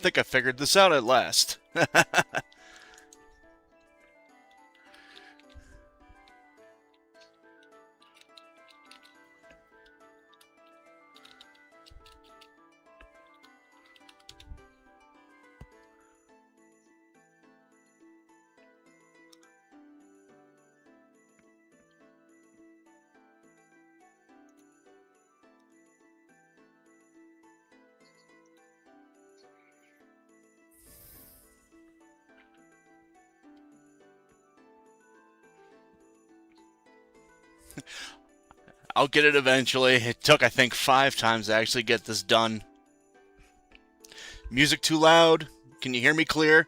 think I figured this out at last. I'll get it eventually. It took, I think, 5 times to actually get this done. Music too loud? Can you hear me clear?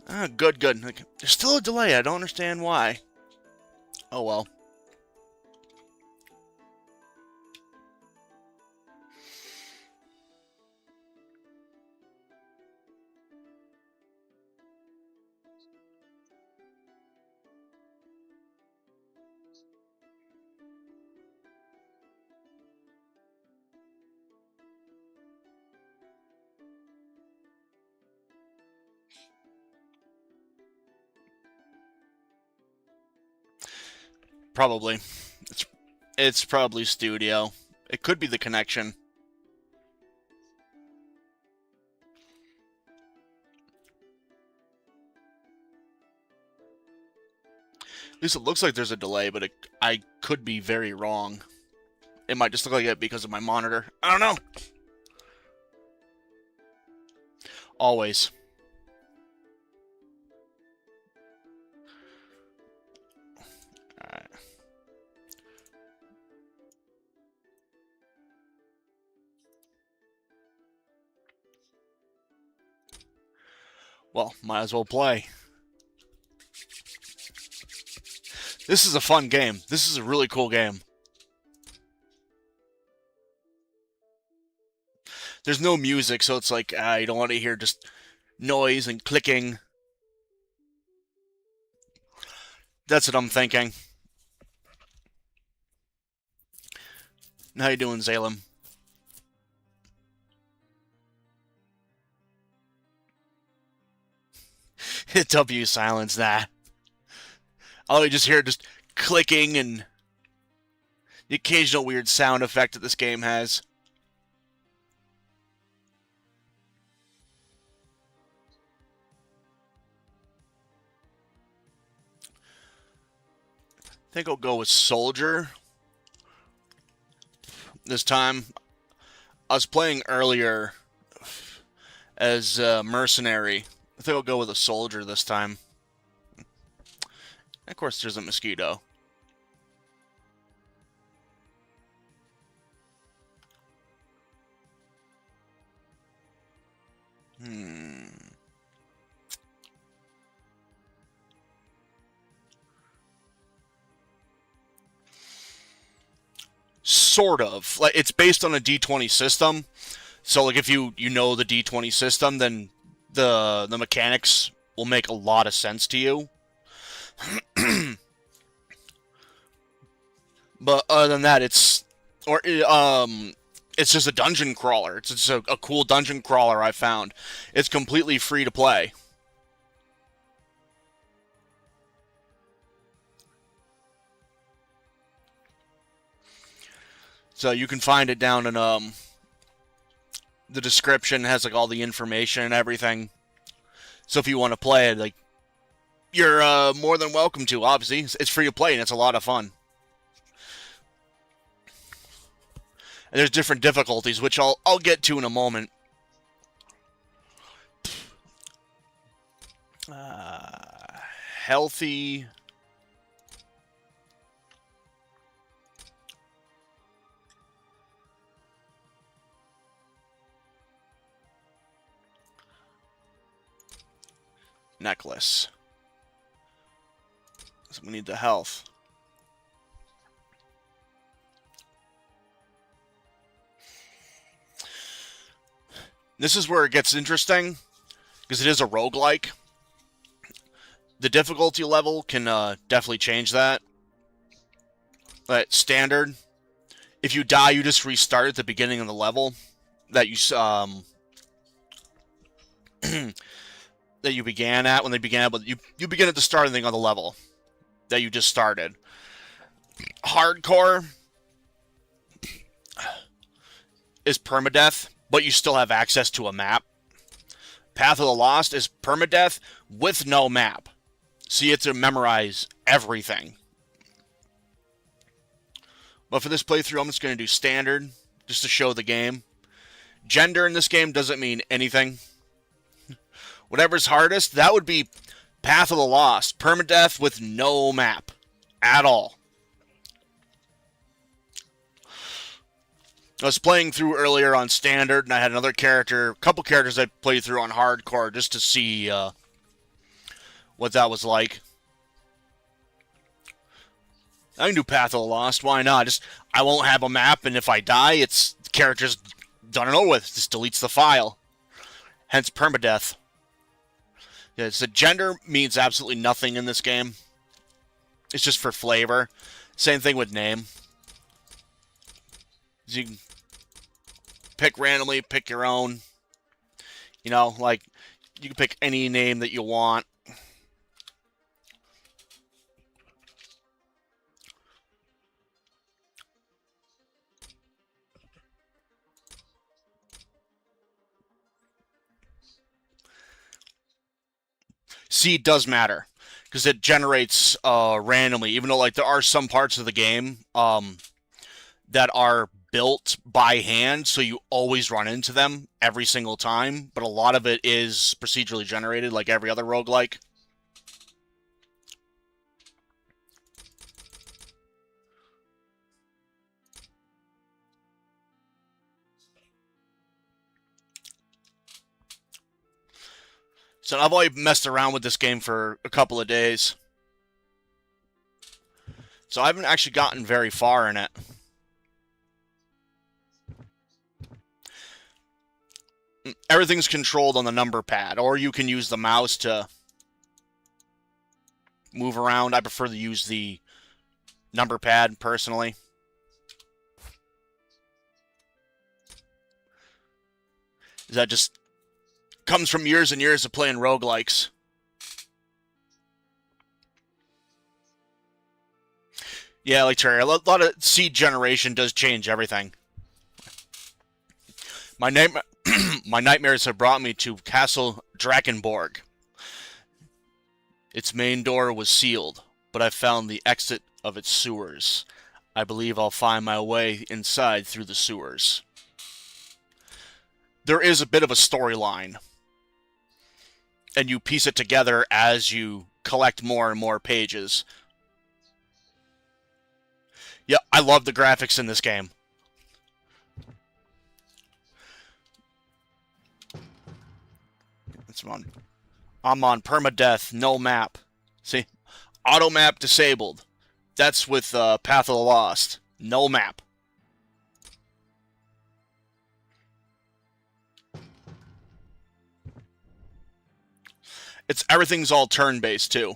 Ah, good, good. There's still a delay. I don't understand why. Oh well. Probably. It's probably Studio. It could be the connection. At least it looks like there's a delay, but I could be very wrong. It might just look like it because of my monitor. I don't know. Always. Alright. Well, might as well play. This is a fun game. This is a really cool game. There's no music, so it's like, you don't want to hear just noise and clicking. That's what I'm thinking. How you doing, Zalem? Hit W silence that. All you just hear just clicking and the occasional weird sound effect that this game has. I think I'll go with Soldier this time. I was playing earlier as Mercenary. I think I'll go with a Soldier this time. And of course, there's a Mosquito. Sort of. Like, it's based on a D20 system. So, like, if you know the D20 system, then the mechanics will make a lot of sense to you. But other than that, it's just a dungeon crawler. It's just a cool dungeon crawler I found. It's completely free to play. So you can find it down in the description. It has like all the information and everything. So if you want to play it, like, you're more than welcome to. Obviously, it's free to play and it's a lot of fun. And there's different difficulties, which I'll get to in a moment. Healthy. Necklace. So we need the health. This is where it gets interesting, because it is a roguelike. The difficulty level can definitely change that. But standard, if you die, you just restart at the beginning of the level that you that you began at when they began. But you begin at the starting of the level that you just started. Hardcore is permadeath, but you still have access to a map. Path of the Lost is permadeath with no map. So you have to memorize everything. But for this playthrough, I'm just going to do standard, just to show the game. Gender in this game doesn't mean anything. Whatever's hardest, that would be Path of the Lost. Permadeath with no map at all. I was playing through earlier on standard, and I had a couple characters I played through on hardcore just to see what that was like. I can do Path of the Lost. Why not? I won't have a map, and if I die, the character's done and over with. Just deletes the file. Hence permadeath. Yeah, so gender means absolutely nothing in this game. It's just for flavor. Same thing with name. You can pick randomly, pick your own. You know, like, you can pick any name that you want. Seed does matter, because it generates randomly, even though like there are some parts of the game that are built by hand, so you always run into them every single time, but a lot of it is procedurally generated, like every other roguelike. So I've only messed around with this game for a couple of days. So I haven't actually gotten very far in it. Everything's controlled on the number pad, or you can use the mouse to move around. I prefer to use the number pad, personally. That just comes from years and years of playing roguelikes. Yeah, like Terry, a lot of seed generation does change everything. My nightmares have brought me to Castle Drakenborg. Its main door was sealed, but I found the exit of its sewers. I believe I'll find my way inside through the sewers. There is a bit of a storyline, and you piece it together as you collect more and more pages. Yeah, I love the graphics in this game. I'm on permadeath, no map. See? Auto map disabled. That's with Path of the Lost. No map. Everything's all turn-based, too.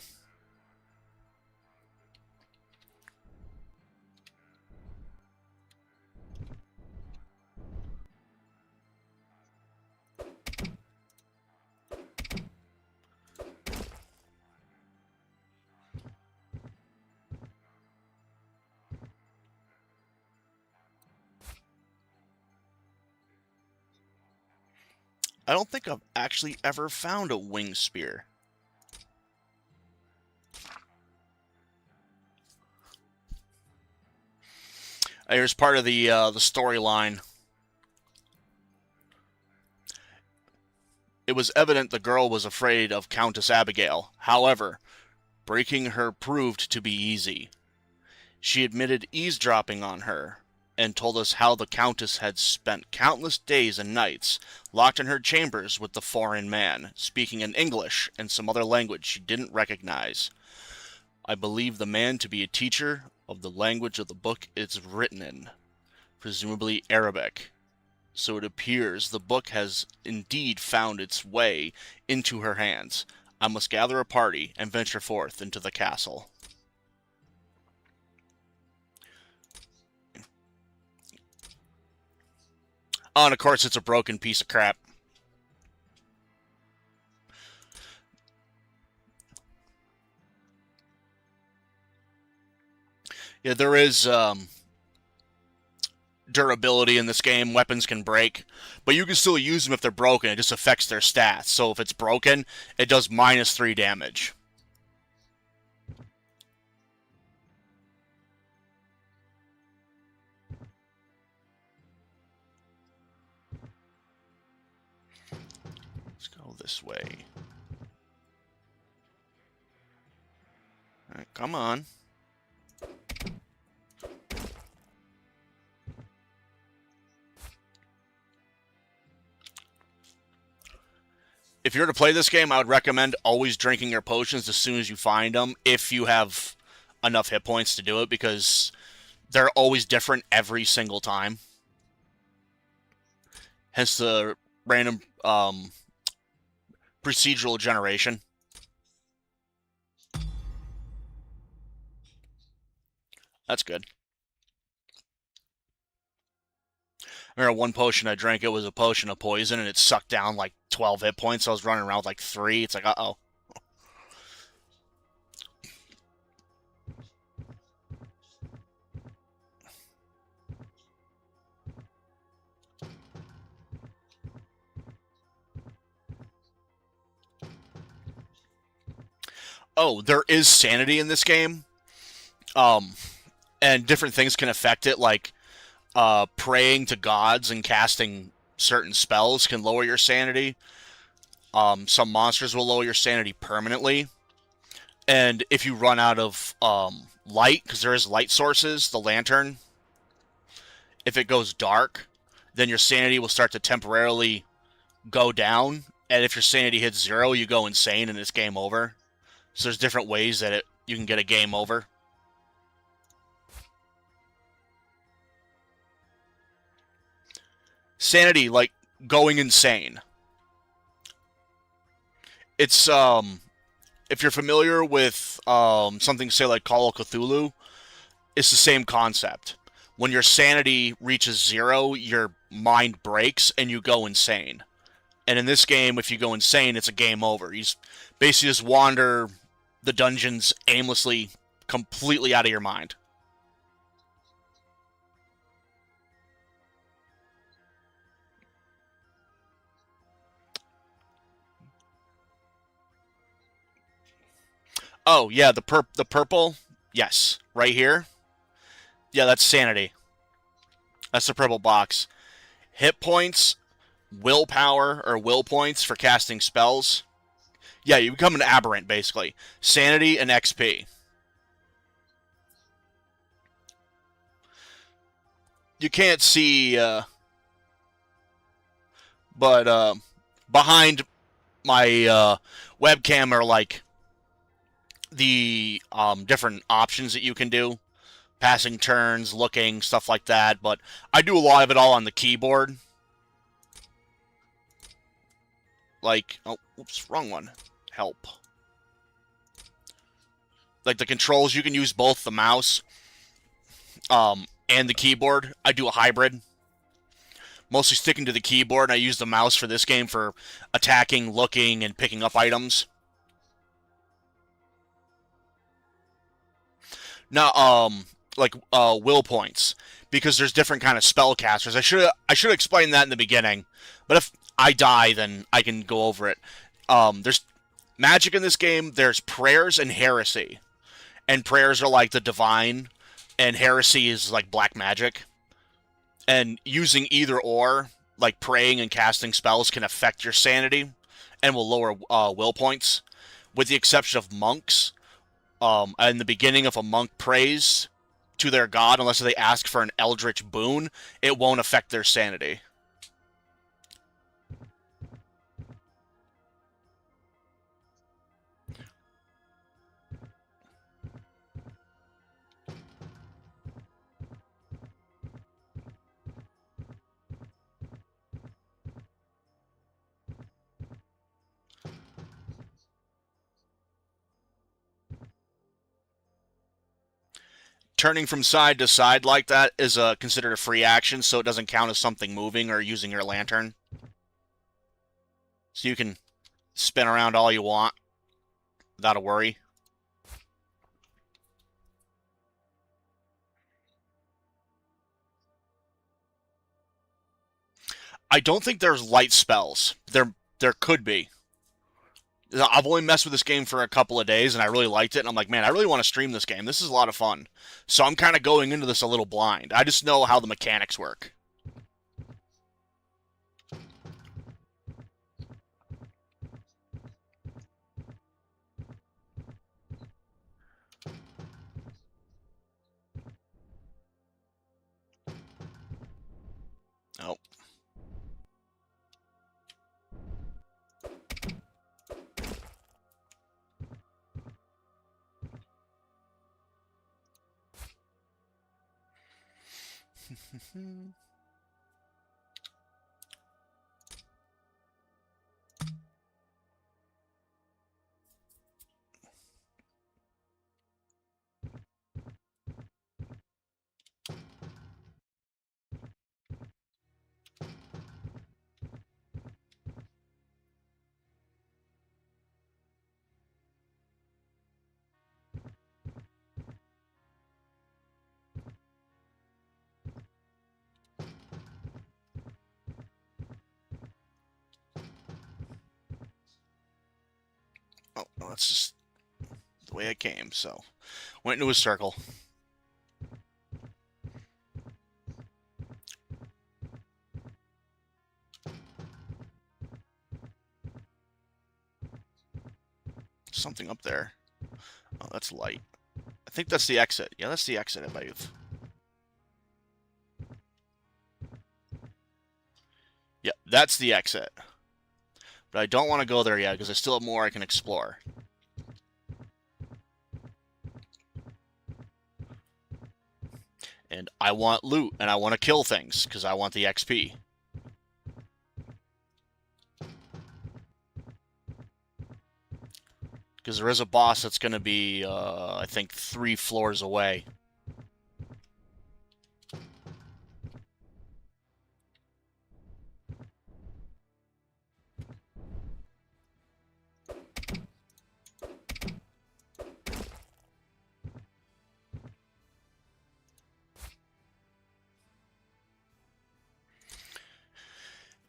I don't think I've actually ever found a wing spear. Here's part of the storyline. It was evident the girl was afraid of Countess Abigail. However, breaking her proved to be easy. She admitted eavesdropping on her, and told us how the Countess had spent countless days and nights locked in her chambers with the foreign man, speaking in English and some other language she didn't recognize. I believe the man to be a teacher of the language of the book it's written in, presumably Arabic. So it appears the book has indeed found its way into her hands. I must gather a party and venture forth into the castle. Oh, and of course it's a broken piece of crap. Yeah, there is durability in this game. Weapons can break, but you can still use them if they're broken. It just affects their stats. So if it's broken, it does -3 damage. Let's go this way. All right, come on. If you're to play this game, I would recommend always drinking your potions as soon as you find them, if you have enough hit points to do it, because they're always different every single time. Hence the random procedural generation. That's good. I remember one potion I drank, it was a potion of poison, and it sucked down like 12 hit points. So I was running around with like 3. It's like, uh-oh. Oh, there is sanity in this game. And different things can affect it, like praying to gods and casting certain spells can lower your sanity. Some monsters will lower your sanity permanently. And if you run out of light, because there is light sources, the lantern, if it goes dark, then your sanity will start to temporarily go down. And if your sanity hits 0, you go insane and it's game over. So there's different ways that you can get a game over. Sanity, like going insane. It's if you're familiar with something, say like Call of Cthulhu, it's the same concept. When your sanity reaches 0, your mind breaks and you go insane. And in this game, if you go insane, it's a game over. You basically just wander the dungeons aimlessly, completely out of your mind. Oh yeah, the purple, yes, right here. Yeah, that's sanity. That's the purple box. Hit points, willpower or will points for casting spells. Yeah, you become an aberrant basically. Sanity and XP. You can't see, but behind my webcam are like the different options that you can do. Passing turns, looking, stuff like that. But I do a lot of it all on the keyboard. Like, oh, oops, wrong one. Help. Like the controls, you can use both the mouse and the keyboard. I do a hybrid. Mostly sticking to the keyboard, and I use the mouse for this game for attacking, looking, and picking up items. Now, like will points, because there's different kind of spellcasters. I should explain that in the beginning, but if I die, then I can go over it. There's magic in this game. There's prayers and heresy, and prayers are like the divine, and heresy is like black magic. And using either or, like praying and casting spells, can affect your sanity and will lower will points, with the exception of monks. In the beginning, if a monk prays to their god, unless they ask for an eldritch boon, it won't affect their sanity. turning from side to side like that is considered a free action, so it doesn't count as something moving or using your lantern. So you can spin around all you want without a worry. I don't think there's light spells. There could be. I've only messed with this game for a couple of days, and I really liked it, and I'm like, man, I really want to stream this game. This is a lot of fun. So I'm kind of going into this a little blind. I just know how the mechanics work. Oh. Oh, well, that's just the way I came, so went into a circle. Something up there. Oh, that's light. I think that's the exit. Yeah, that's the exit, I believe. Yeah, that's the exit. But I don't want to go there yet, because I still have more I can explore. And I want loot, and I want to kill things, because I want the XP. Because there is a boss that's going to be, I think, 3 floors away.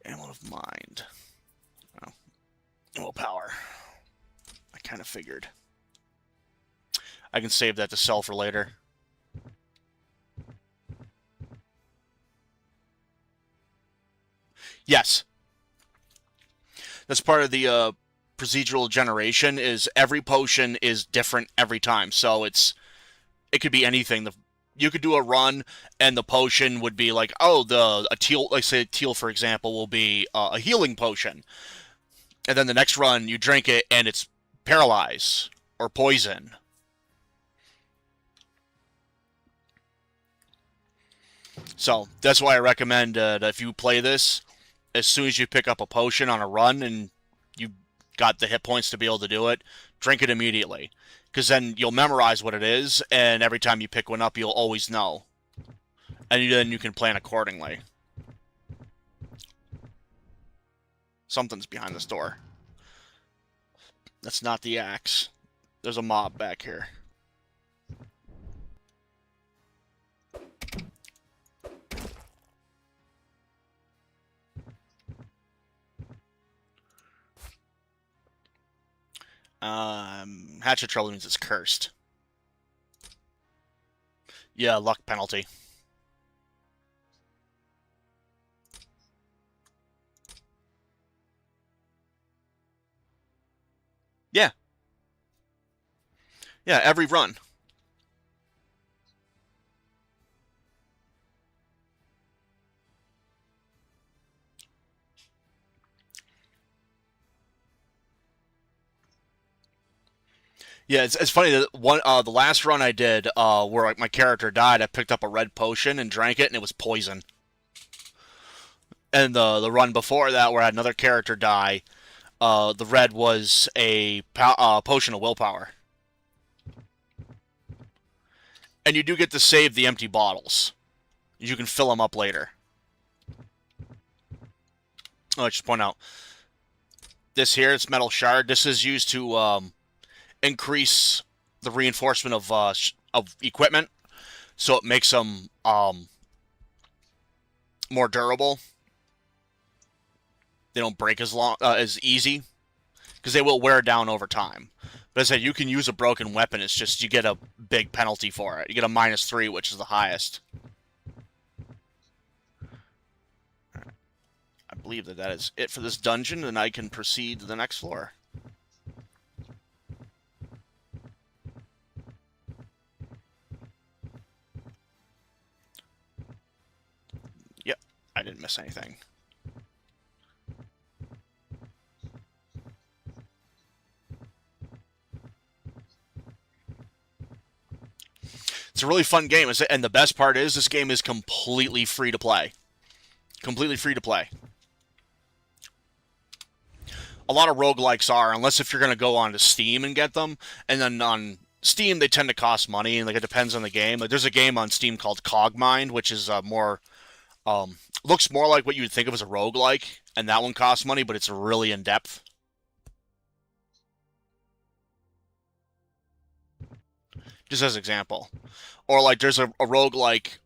Amulet of Mind. Oh. Willpower. I kind of figured. I can save that to sell for later. Yes. That's part of the procedural generation, is every potion is different every time. So it could be anything. You could do a run, and the potion would be like, oh, a teal, like say teal for example, will be a healing potion, and then the next run you drink it and it's paralyze or poison. So that's why I recommend that if you play this, as soon as you pick up a potion on a run and you got the hit points to be able to do it, drink it immediately. Because then you'll memorize what it is, and every time you pick one up, you'll always know. And then you can plan accordingly. Something's behind this door. That's not the axe. There's a mob back here. Hatchet Trouble means it's cursed. Yeah, luck penalty. Yeah. Yeah, every run. Yeah, it's funny that the last run I did, where like my character died, I picked up a red potion and drank it, and it was poison. And the run before that, where I had another character die, the red was a potion of willpower. And you do get to save the empty bottles. You can fill them up later. Oh, I should point out, this here, it's metal shard. This is used to increase the reinforcement of equipment, so it makes them more durable. They don't break as easy, because they will wear down over time. But as I said, you can use a broken weapon. It's just you get a big penalty for it. You get a -3, which is the highest. I believe that is it for this dungeon, and I can proceed to the next floor. Yep, I didn't miss anything. It's a really fun game, and the best part is this game is completely free to play. Completely free to play. A lot of roguelikes are, unless if you're going to go onto Steam and get them. And then on Steam, they tend to cost money, and like it depends on the game. Like there's a game on Steam called Cogmind, which is more looks more like what you would think of as a roguelike, and that one costs money, but it's really in depth. Just as an example. Or like there's a roguelike,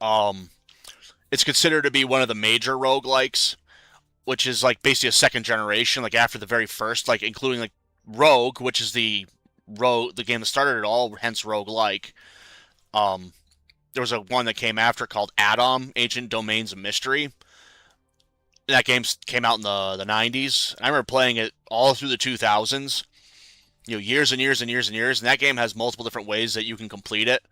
it's considered to be one of the major roguelikes, which is like basically a second generation, like after the very first, like including like Rogue, which is the game that started it all, hence roguelike. There was one that came after called Adam, Ancient Domains of Mystery. That game came out in the 90s. I remember playing it all through the 2000s. Years and years and years and years. And that game has multiple different ways that you can complete it.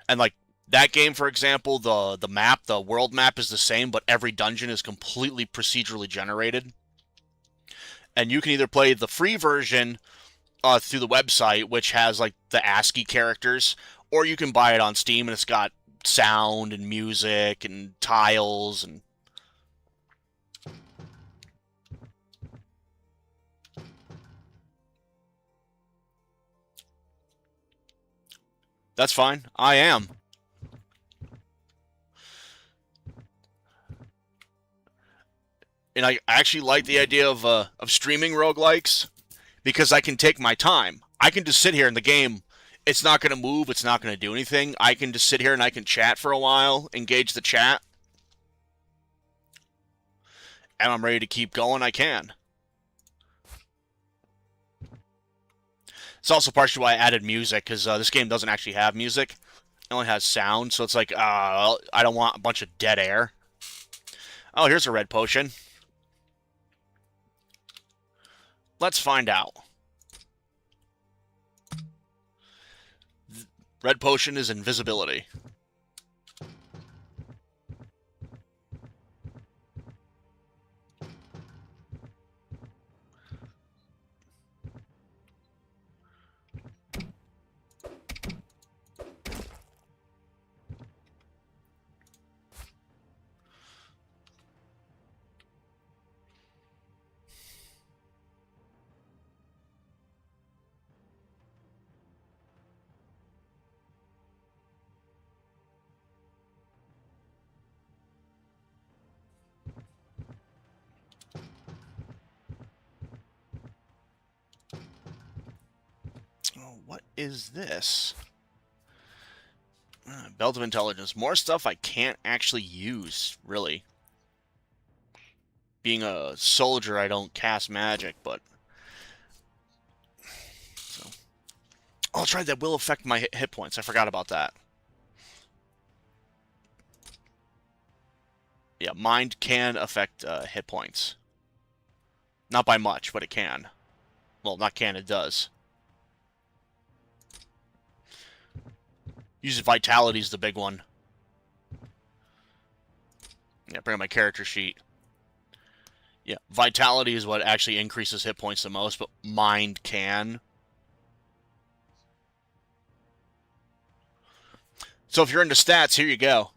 And like that game, for example, the world map is the same, but every dungeon is completely procedurally generated. And you can either play the free version through the website, which has like the ASCII characters, or you can buy it on Steam and it's got sound and music and tiles and that's fine. I am. And I actually like the idea of streaming roguelikes because I can take my time. I can just sit here in the game. It's not going to move. It's not going to do anything. I can just sit here and I can chat for a while, engage the chat. And I'm ready to keep going. I can. It's also partially why I added music, because this game doesn't actually have music. It only has sound, so it's like, I don't want a bunch of dead air. Oh, here's a red potion. Let's find out. Red potion is invisibility. What is this? Belt of Intelligence. More stuff I can't actually use, really. Being a soldier, I don't cast magic, but... So. Oh, that's right, that will affect my hit points. I forgot about that. Yeah, mind can affect hit points. Not by much, but it can. Well, not can, it does. Use Vitality is the big one. Yeah, bring up my character sheet. Yeah, Vitality is what actually increases hit points the most, but Mind can. So if you're into stats, here you go.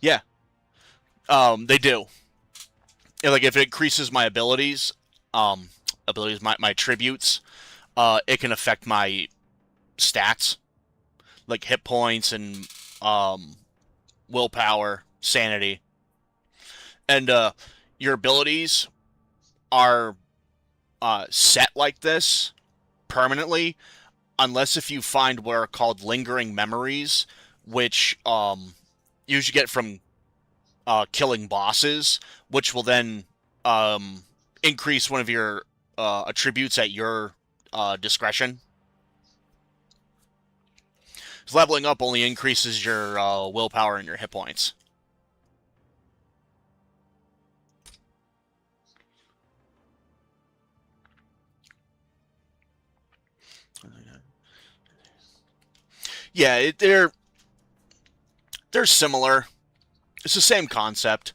Yeah. They do. Yeah, like if it increases my abilities, my attributes, it can affect my stats. like hit points and willpower, sanity, and your abilities are set like this permanently, unless if you find what are called lingering memories, which you usually get from killing bosses, which will then increase one of your attributes at your discretion. So leveling up only increases your willpower and your hit points. Yeah, they're similar. It's the same concept.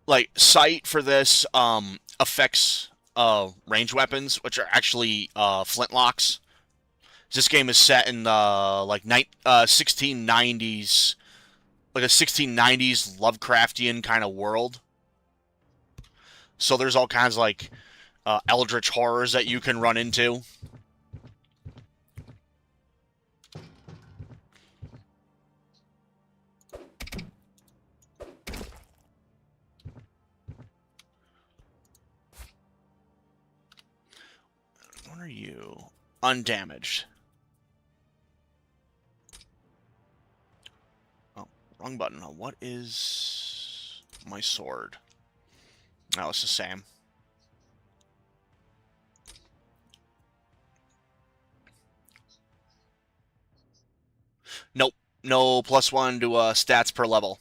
Like, sight for this affects range weapons, which are actually flintlocks. This game is set in like 1690s, like a 1690s Lovecraftian kind of world. So there's all kinds of like eldritch horrors that you can run into. What are you? Undamaged. Oh, wrong button. What is my sword? No, it's the same. Nope. No +1 to stats per level.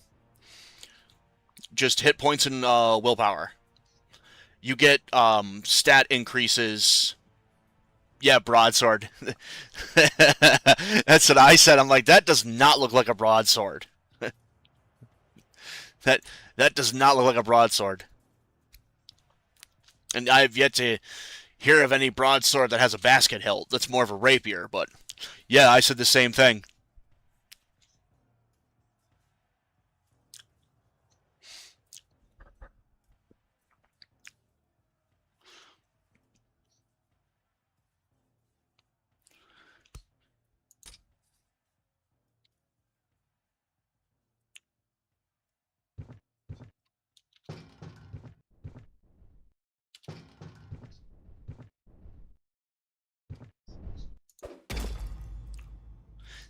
Just hit points and willpower. You get stat increases. Yeah, broadsword. That's what I said. I'm like, that does not look like a broadsword. that does not look like a broadsword. And I've yet to hear of any broadsword that has a basket hilt. That's more of a rapier, but yeah, I said the same thing.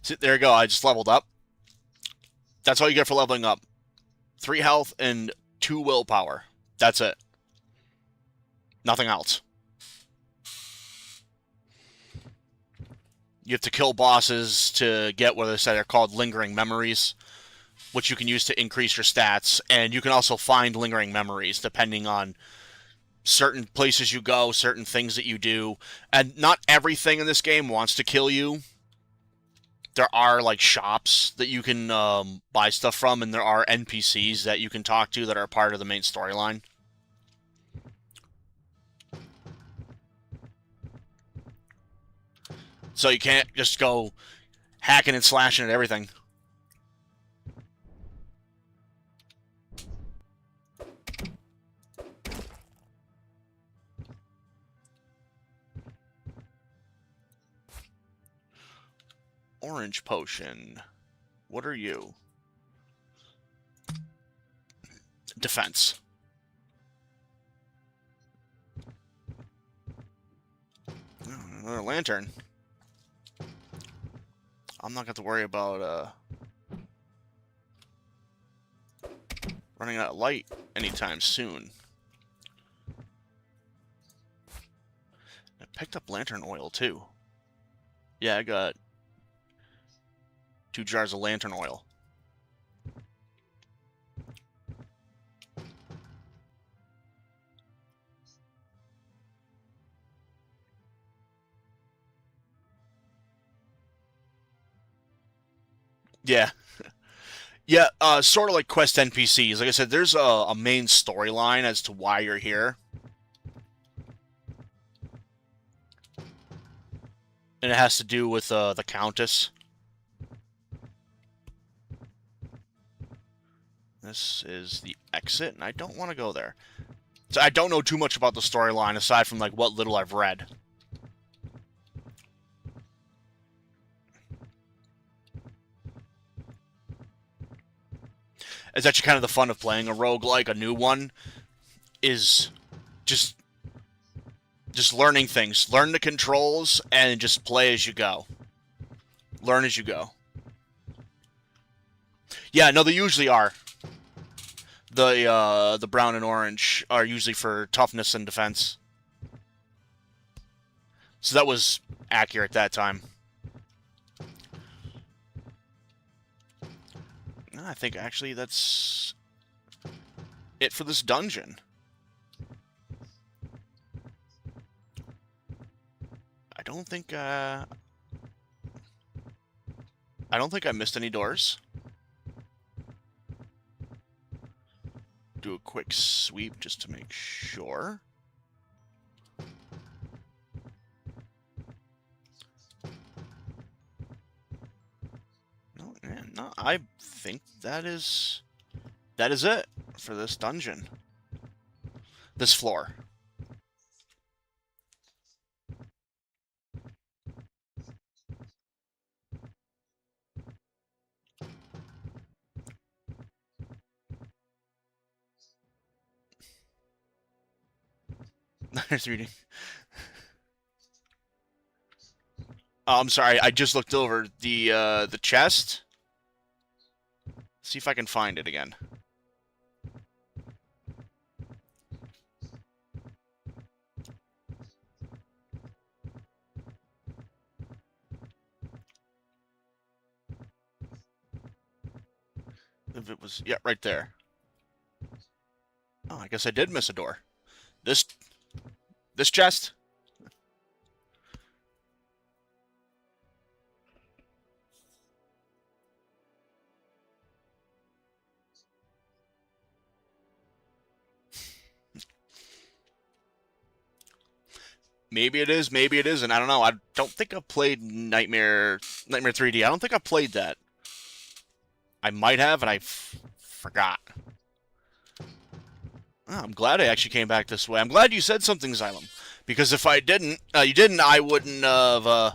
See, there you go. I just leveled up. That's all you get for leveling up. 3 health and 2 willpower. That's it. Nothing else. You have to kill bosses to get what they're called lingering memories, which you can use to increase your stats. And you can also find lingering memories depending on certain places you go, certain things that you do. And not everything in this game wants to kill you. There are like shops that you can buy stuff from, and there are NPCs that you can talk to that are part of the main storyline. So you can't just go hacking and slashing at everything. Orange potion. What are you? Defense. Another lantern. I'm not going to worry about running out of light anytime soon. I picked up lantern oil too. Yeah, I got 2 jars of lantern oil. Yeah. Yeah, sort of like quest NPCs. Like I said, there's a main storyline as to why you're here. And it has to do with the Countess. This is the exit, and I don't want to go there. So I don't know too much about the storyline, aside from like what little I've read. It's actually kind of the fun of playing a roguelike, a new one, is just learning things. Learn the controls and just play as you go. Learn as you go. Yeah, no, they usually are. The brown and orange are usually for toughness and defense. So that was accurate that time. I think actually that's it for this dungeon. I don't think I missed any doors. Do a quick sweep just to make sure. No, I think that is it for this dungeon. This floor. There's reading. Oh, I'm sorry. I just looked over the chest. See if I can find it again. If it was, yeah, right there. Oh, I guess I did miss a door. This chest? Maybe it is, maybe it isn't. I don't know. I don't think I've played Nightmare 3D. I don't think I played that. I might have, and I forgot. Oh, I'm glad I actually came back this way. I'm glad you said something, Xylem. Because if I didn't, I wouldn't have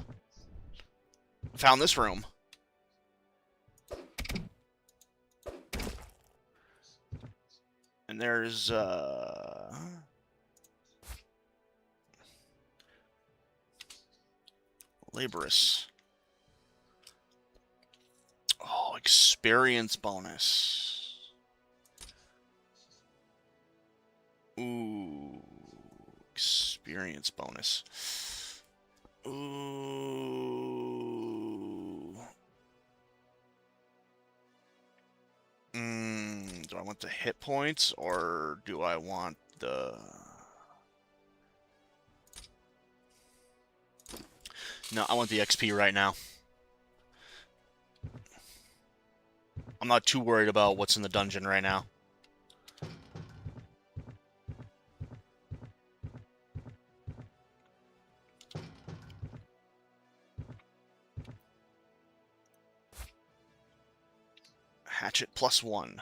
found this room. And there's, Laborous. Oh, experience bonus. Ooh, experience bonus. Ooh. Do I want the hit points or do I want the... No, I want the XP right now. I'm not too worried about what's in the dungeon right now. Hatchet +1.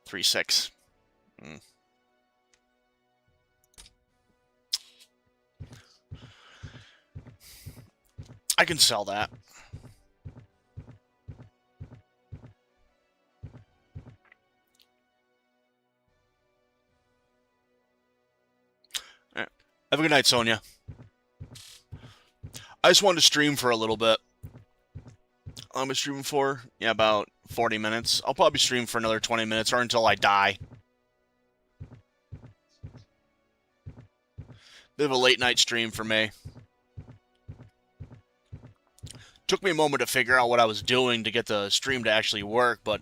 3/6. I can sell that. Right. Have a good night, Sonia. I just wanted to stream for a little bit. I'm streaming for, yeah, about 40 minutes. I'll probably stream for another 20 minutes or until I die. Bit of a late night stream for me. Took me a moment to figure out what I was doing to get the stream to actually work, but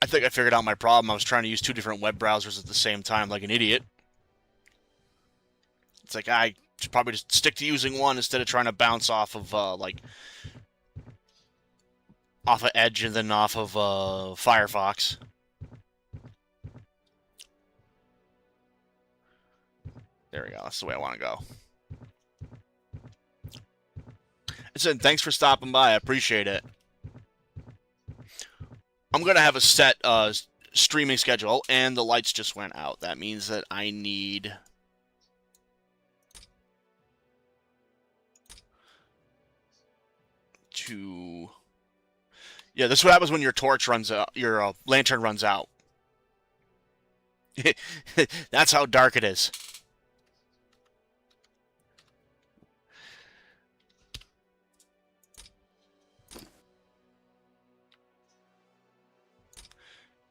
I think I figured out my problem. I was trying to use 2 different web browsers at the same time like an idiot. It's like, I should probably just stick to using one instead of trying to bounce off of, off of Edge and then off of, Firefox. There we go. That's the way I want to go. I said, thanks for stopping by. I appreciate it. I'm going to have a set streaming schedule, and the lights just went out. That means that I need... to Yeah, this is what happens when your torch runs out, your lantern runs out. That's how dark it is.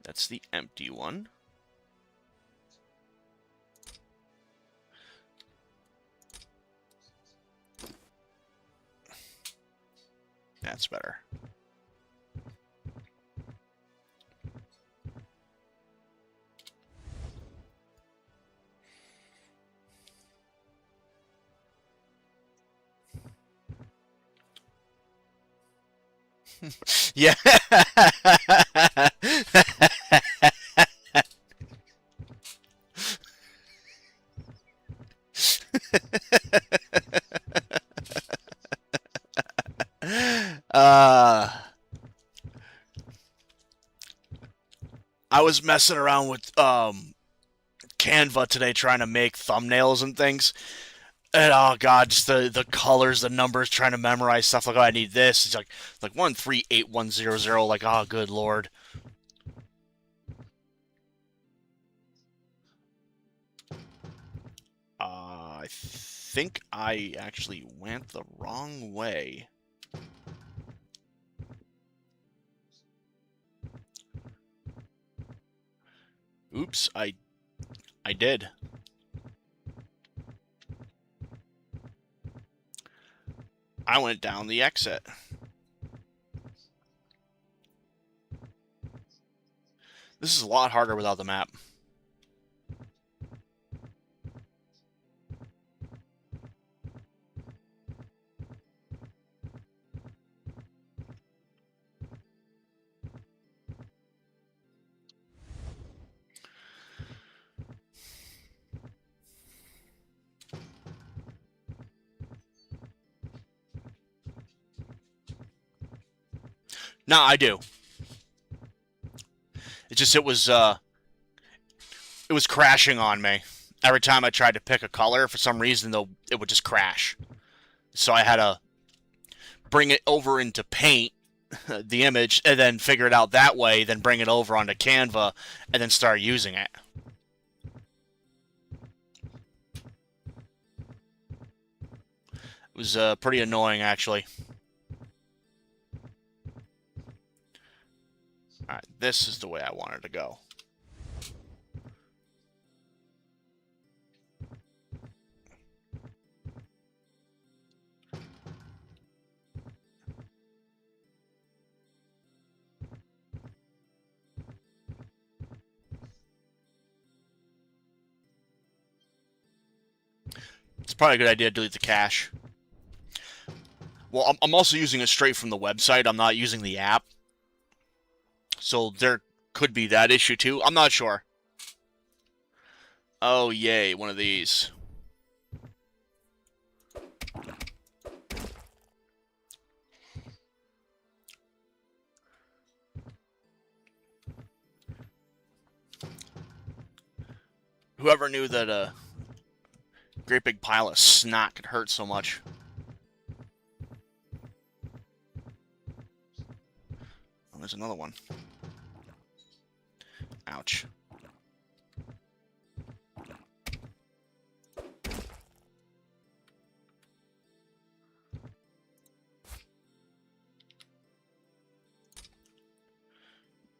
That's the empty one. That's better. Yeah. uh, I was messing around with Canva today trying to make thumbnails and things. And oh god, just the colors, the numbers, trying to memorize stuff like, oh, I need this. It's like 138100. Like, oh, good lord. I think I actually went the wrong way. Oops, I did. I went down the exit. This is a lot harder without the map. No, I do. It was crashing on me. Every time I tried to pick a color, for some reason, though, it would just crash. So I had to bring it over into Paint, the image, and then figure it out that way, then bring it over onto Canva, and then start using it. It was pretty annoying, actually. Alright, this is the way I wanted to go. It's probably a good idea to delete the cache. Well, I'm also using it straight from the website. I'm not using the app. So there could be that issue too. I'm not sure. Oh, yay, one of these. Whoever knew that a great big pile of snot could hurt so much. Oh, there's another one. Ouch.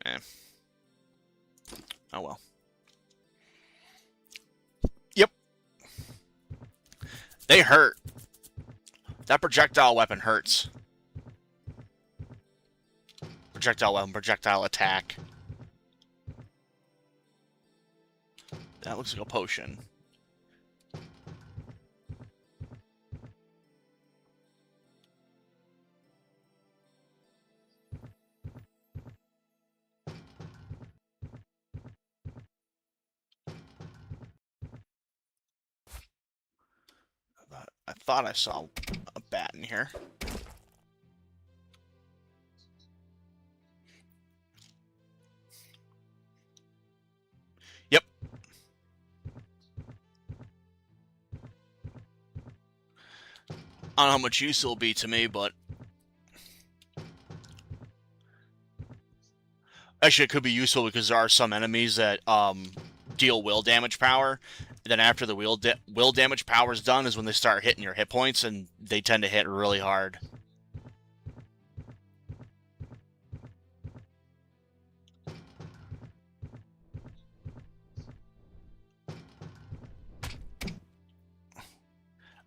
Eh. Oh well. Yep. They hurt. That projectile weapon hurts. Projectile weapon, projectile attack. That looks like a potion. I thought I saw a bat in here. Yep. I don't know how much use it'll be to me, but Actually, it could be useful because there are some enemies that deal will damage power. And then after the will damage power is done is when they start hitting your hit points, and they tend to hit really hard.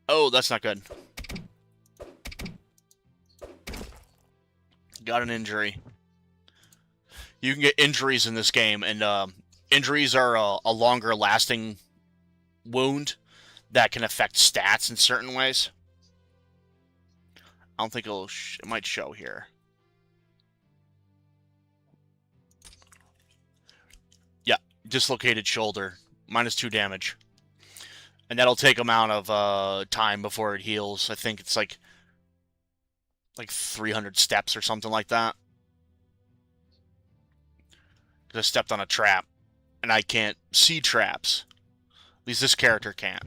Oh, that's not good. Got an injury. You can get injuries in this game, and injuries are a longer lasting wound that can affect stats in certain ways. I don't think it might show here. Yeah, dislocated shoulder, -2 damage. And that'll take amount of time before it heals. I think it's like 300 steps or something like that. Because I stepped on a trap, and I can't see traps. At least this character can't.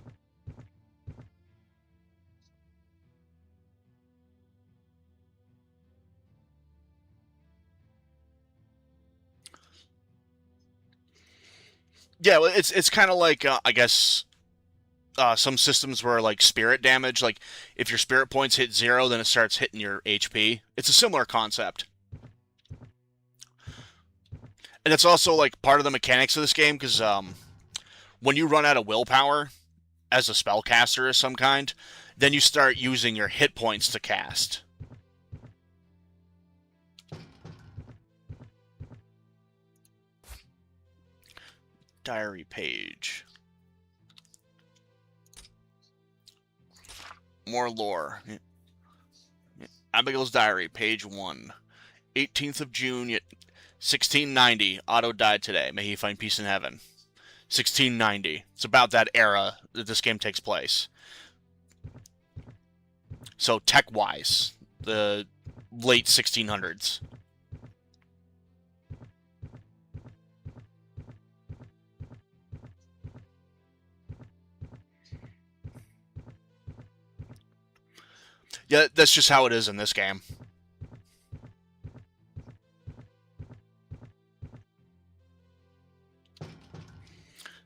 Yeah, well, it's kind of like I guess some systems where like spirit damage, like if your spirit points hit 0, then it starts hitting your HP. It's a similar concept. And it's also like part of the mechanics of this game because when you run out of willpower as a spellcaster of some kind, then you start using your hit points to cast. Diary page. More lore. Abigail's diary, page 1. 18th of June, 1690. Otto died today. May he find peace in heaven. 1690. It's about that era that this game takes place. So tech-wise, the late 1600s. Yeah, that's just how it is in this game.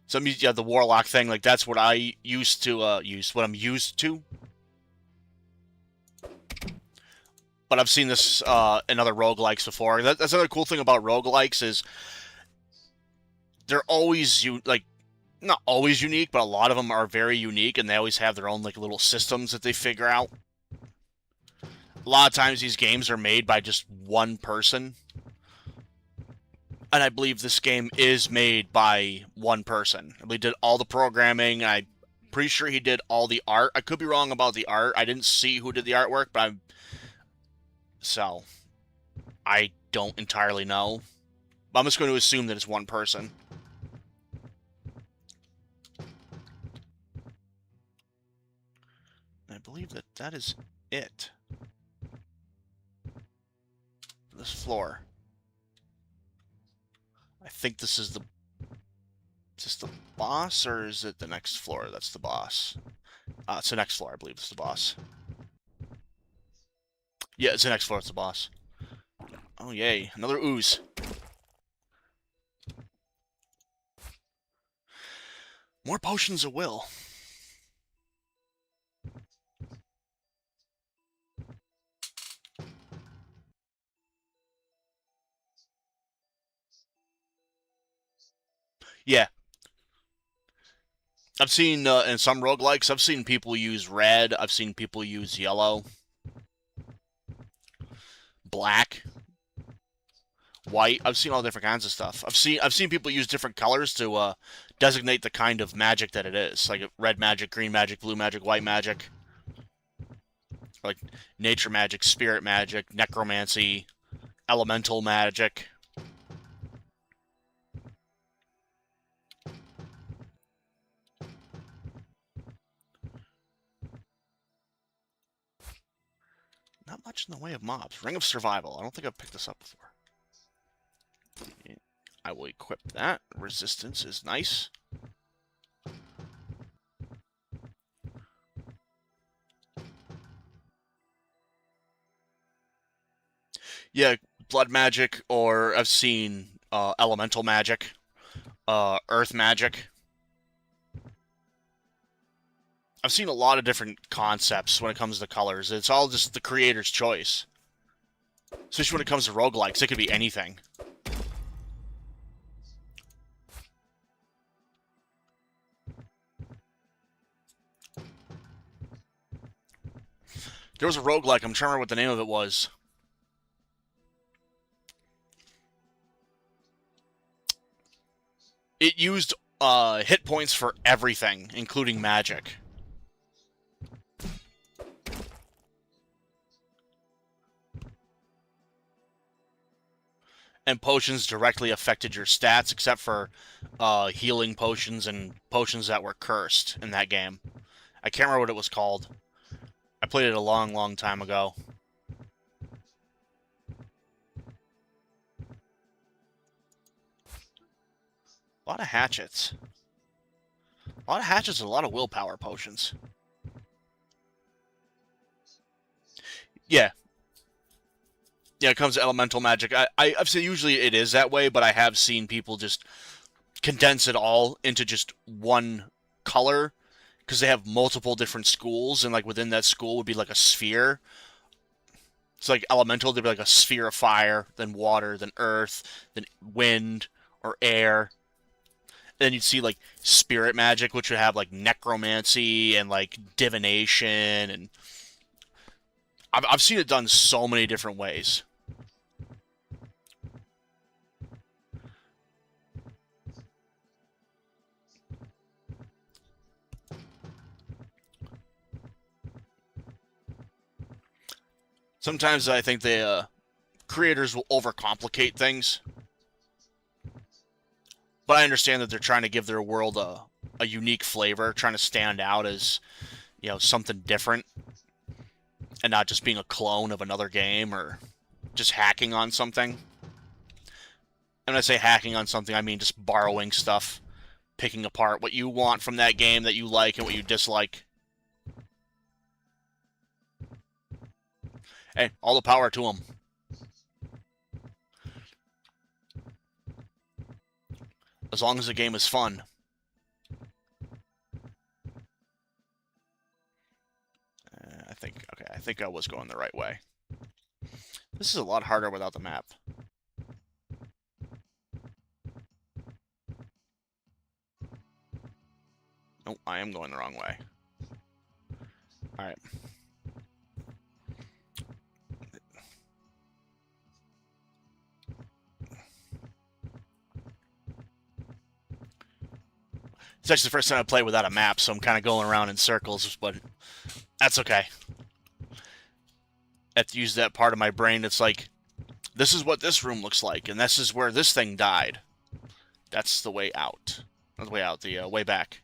Some yeah, the warlock thing, like that's what I used to use. What I'm used to. But I've seen this in other roguelikes before. That's another cool thing about roguelikes is they're always like not always unique, but a lot of them are very unique, and they always have their own like little systems that they figure out. A lot of times these games are made by just one person. And I believe this game is made by one person. I believe he did all the programming. I'm pretty sure he did all the art. I could be wrong about the art. I didn't see who did the artwork, but so I don't entirely know. But I'm just going to assume that it's one person. I believe that that is it. This floor. I think this is the... Is this the boss, or is it the next floor that's the boss? It's the next floor, I believe it's the boss. Yeah, it's the next floor, it's the boss. Oh, yay. Another ooze. More potions of will. Yeah. I've seen, in some roguelikes, I've seen people use red, I've seen people use yellow, black, white. I've seen all different kinds of stuff. I've seen people use different colors to designate the kind of magic that it is, like red magic, green magic, blue magic, white magic, like nature magic, spirit magic, necromancy, elemental magic. Not much in the way of mobs. Ring of Survival. I don't think I've picked this up before. I will equip that. Resistance is nice. Yeah, blood magic, or I've seen elemental magic, earth magic. I've seen a lot of different concepts when it comes to colors. It's all just the creator's choice. Especially when it comes to roguelikes, it could be anything. There was a roguelike, I'm trying to remember what the name of it was. It used hit points for everything, including magic. And potions directly affected your stats, except for healing potions and potions that were cursed in that game. I can't remember what it was called. I played it a long, long time ago. A lot of hatchets. A lot of hatchets and a lot of willpower potions. Yeah. Yeah, it comes to elemental magic. I've seen usually it is that way, but I have seen people just condense it all into just one color, because they have multiple different schools, and like within that school would be like a sphere. It's like elemental, there'd be like a sphere of fire, then water, then earth, then wind or air. And then you'd see like spirit magic, which would have like necromancy and like divination, and I've seen it done so many different ways. Sometimes I think the creators will overcomplicate things, but I understand that they're trying to give their world a unique flavor, trying to stand out as, you know, something different, and not just being a clone of another game or just hacking on something. And when I say hacking on something, I mean just borrowing stuff, picking apart what you want from that game that you like and what you dislike. Hey, all the power to them. As long as the game is fun. I think I was going the right way. This is a lot harder without the map. Nope, I am going the wrong way. Alright. It's actually the first time I played without a map, so I'm kind of going around in circles, but that's okay. I have to use that part of my brain that's like, this is what this room looks like, and this is where this thing died. That's the way out. Not the way out, the way back.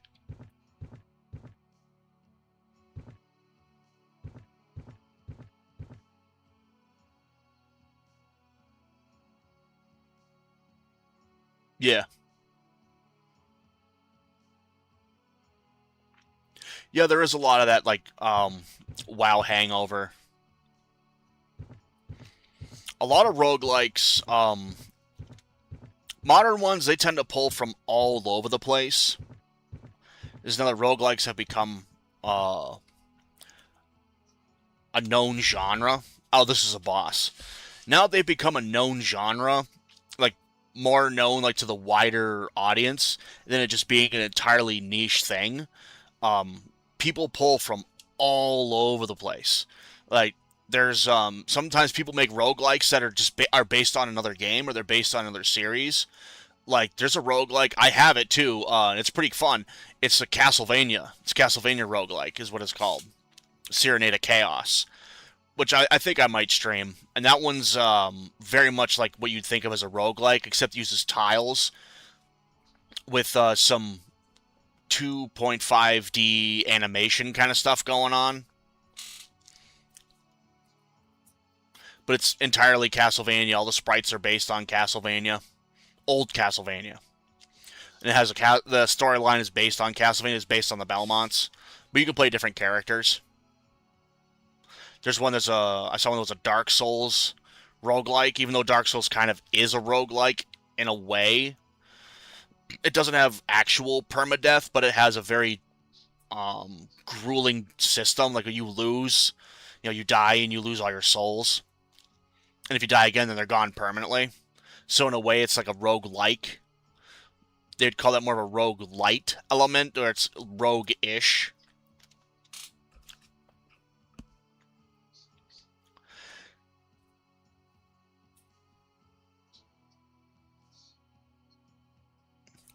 Yeah. Yeah, there is a lot of that, like, WoW hangover. A lot of roguelikes, modern ones, they tend to pull from all over the place. There's another roguelikes have become a known genre. Oh, this is a boss. Now they've become a known genre, like more known like to the wider audience than it just being an entirely niche thing. People pull from all over the place. Like there's sometimes people make roguelikes that are just are based on another game, or they're based on another series. Like there's a roguelike, I have it too, it's pretty fun. It's a Castlevania. It's Castlevania roguelike is what it's called. Serenade of Chaos, which I think I might stream. And that one's very much like what you'd think of as a roguelike, except uses tiles with some 2.5D animation kind of stuff going on. But it's entirely Castlevania. All the sprites are based on Castlevania. Old Castlevania. And it has the storyline is based on Castlevania, is based on the Belmonts. But you can play different characters. There's one that's I saw one that was a Dark Souls roguelike, even though Dark Souls kind of is a roguelike in a way. It doesn't have actual permadeath, but it has a very grueling system. Like, when you lose, you die and you lose all your souls. And if you die again, then they're gone permanently. So in a way, it's like a roguelike. They'd call that more of a roguelite element, or it's rogue-ish.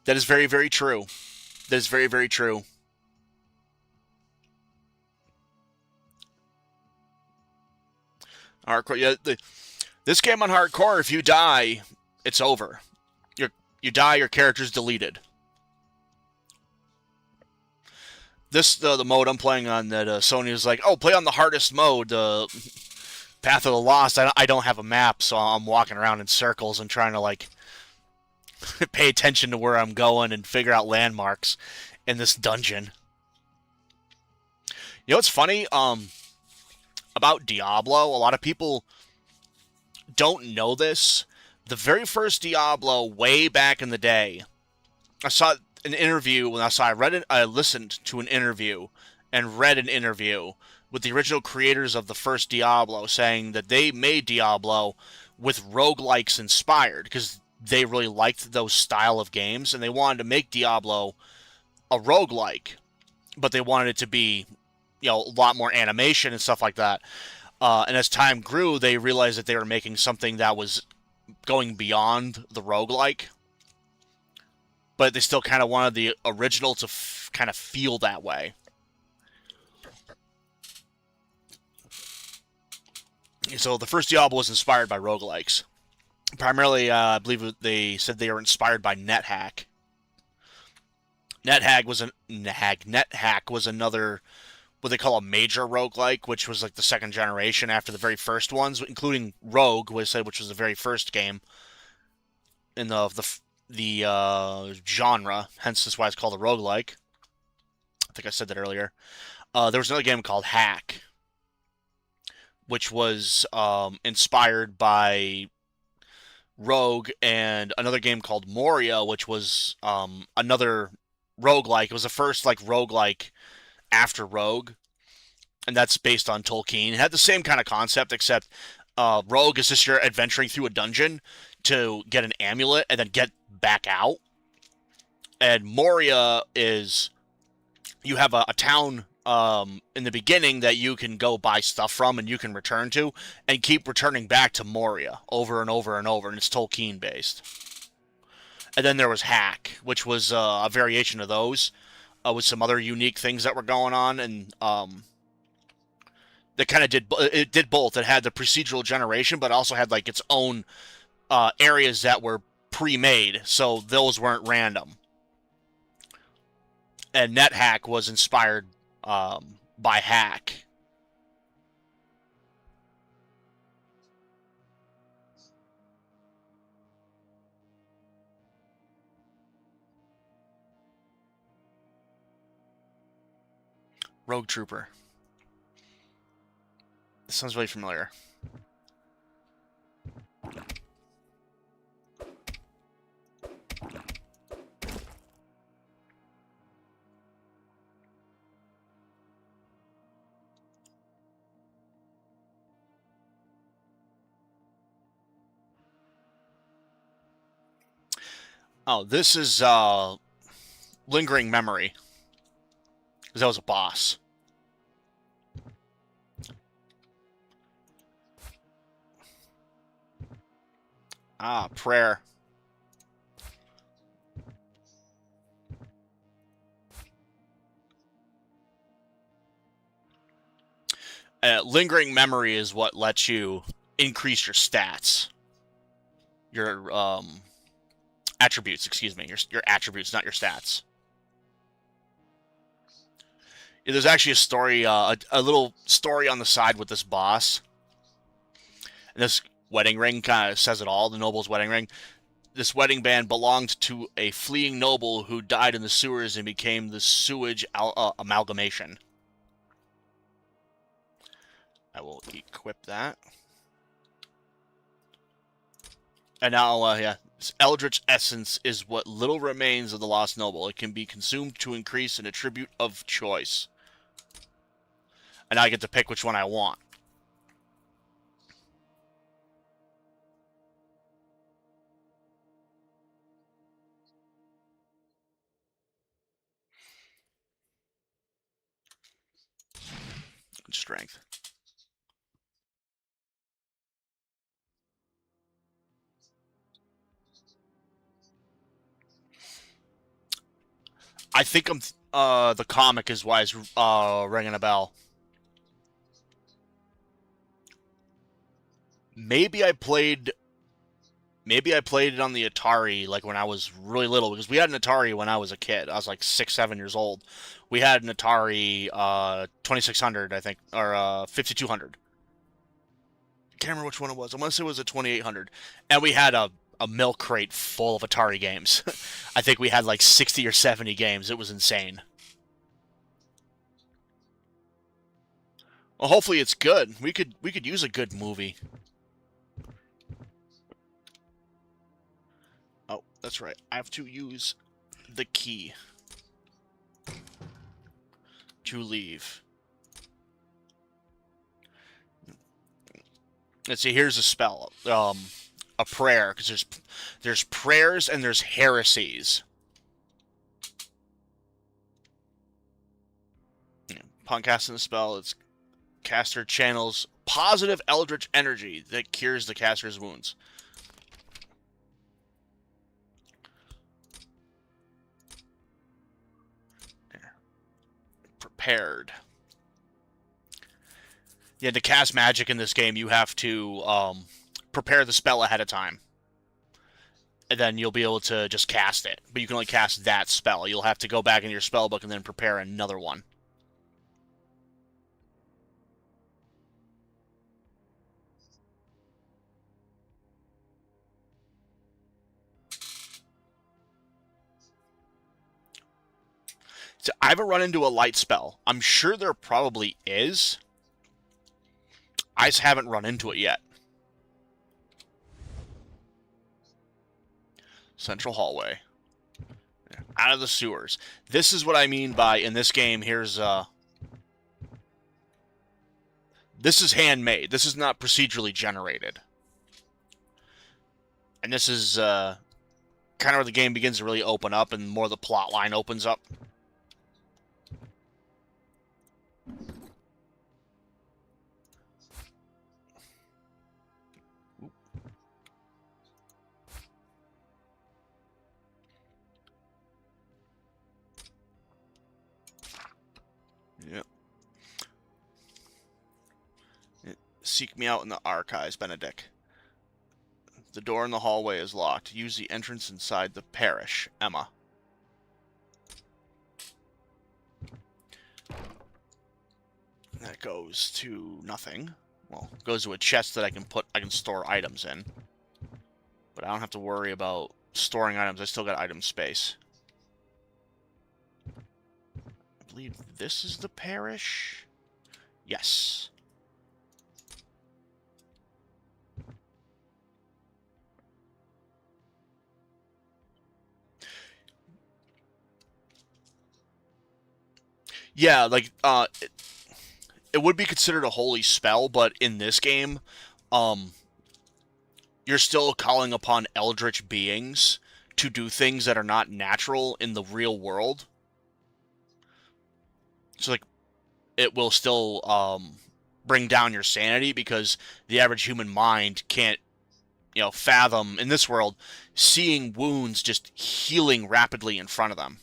That is very, very true. That is very, very true. Hardcore, yeah. This game on hardcore, if you die, it's over. You die, your character's deleted. The mode I'm playing on that Sony is like, oh, play on the hardest mode, Path of the Lost. I don't have a map, so I'm walking around in circles and trying to, like, pay attention to where I'm going and figure out landmarks in this dungeon. You know what's funny? About Diablo, a lot of people don't know this. The very first Diablo, way back in the day, I saw an interview I listened to an interview and read an interview with the original creators of the first Diablo, saying that they made Diablo with roguelikes inspired, because they really liked those style of games, and they wanted to make Diablo a roguelike, but they wanted it to be, a lot more animation and stuff like that. And as time grew, they realized that they were making something that was going beyond the roguelike, but they still kind of wanted the original to kind of feel that way. So the first Diablo was inspired by roguelikes. Primarily, I believe they said they were inspired by NetHack. NetHack was another, what they call a major roguelike, which was like the second generation after the very first ones, including Rogue, which was the very first game in the genre. Hence, that's why it's called a roguelike. I think I said that earlier. There was another game called Hack, which was inspired by Rogue, and another game called Moria, which was another roguelike. It was the first roguelike after Rogue, and that's based on Tolkien. It had the same kind of concept, except Rogue is just you're adventuring through a dungeon to get an amulet and then get back out. And Moria is you have a town in the beginning that you can go buy stuff from and you can return to, and keep returning back to Moria over and over and over, and it's Tolkien based. And then there was Hack, which was a variation of those, with some other unique things that were going on, and that kind of did both. It had the procedural generation, but also had like its own areas that were pre-made, so those weren't random. And NetHack was inspired by Hack. Rogue Trooper. This sounds really familiar. Oh, this is Lingering Memory. Because that was a boss. Ah, Prayer. Lingering Memory is what lets you increase your stats. Your attributes, excuse me. Your attributes, not your stats. Yeah, there's actually a story, a little story on the side with this boss. And this wedding ring kind of says it all, the noble's wedding ring. This wedding band belonged to a fleeing noble who died in the sewers and became the sewage amalgamation. I will equip that. And now, yeah, this Eldritch Essence is what little remains of the Lost Noble. It can be consumed to increase an attribute of choice. And I get to pick which one I want. Strength. I think I'm the comic is why it's ringing a bell. Maybe I played it on the Atari like when I was really little, because we had an Atari when I was a kid. I was like 6, 7 years old. We had an Atari 2600, I think, or 5200. Can't remember which one it was. I want to say it was a 2800. And we had a milk crate full of Atari games. I think we had like 60 or 70 games. It was insane. Well, hopefully it's good. We could use a good movie. Oh, that's right. I have to use the key to leave. Let's see. Here's a spell. A prayer, because there's prayers and there's heresies. Upon casting the spell, its caster channels positive eldritch energy that cures the caster's wounds. There. Prepared. Yeah, to cast magic in this game, you have to prepare the spell ahead of time. And then you'll be able to just cast it. But you can only cast that spell. You'll have to go back in your spell book and then prepare another one. So I haven't run into a light spell. I'm sure there probably is. I just haven't run into it yet. Central hallway. Out of the sewers. This is what I mean by, in this game, here's, this is handmade. This is not procedurally generated. And this is, kind of where the game begins to really open up and more the plot line opens up. Yep. Seek me out in the archives, Benedict. The door in the hallway is locked. Use the entrance inside the parish, Emma. That goes to nothing. Well, it goes to a chest that I can store items in. But I don't have to worry about storing items. I still got item space. I believe this is the parish. Yes. Yeah, like, it would be considered a holy spell, but in this game, you're still calling upon eldritch beings to do things that are not natural in the real world. So, like, it will still, bring down your sanity, because the average human mind can't, fathom, in this world, seeing wounds just healing rapidly in front of them.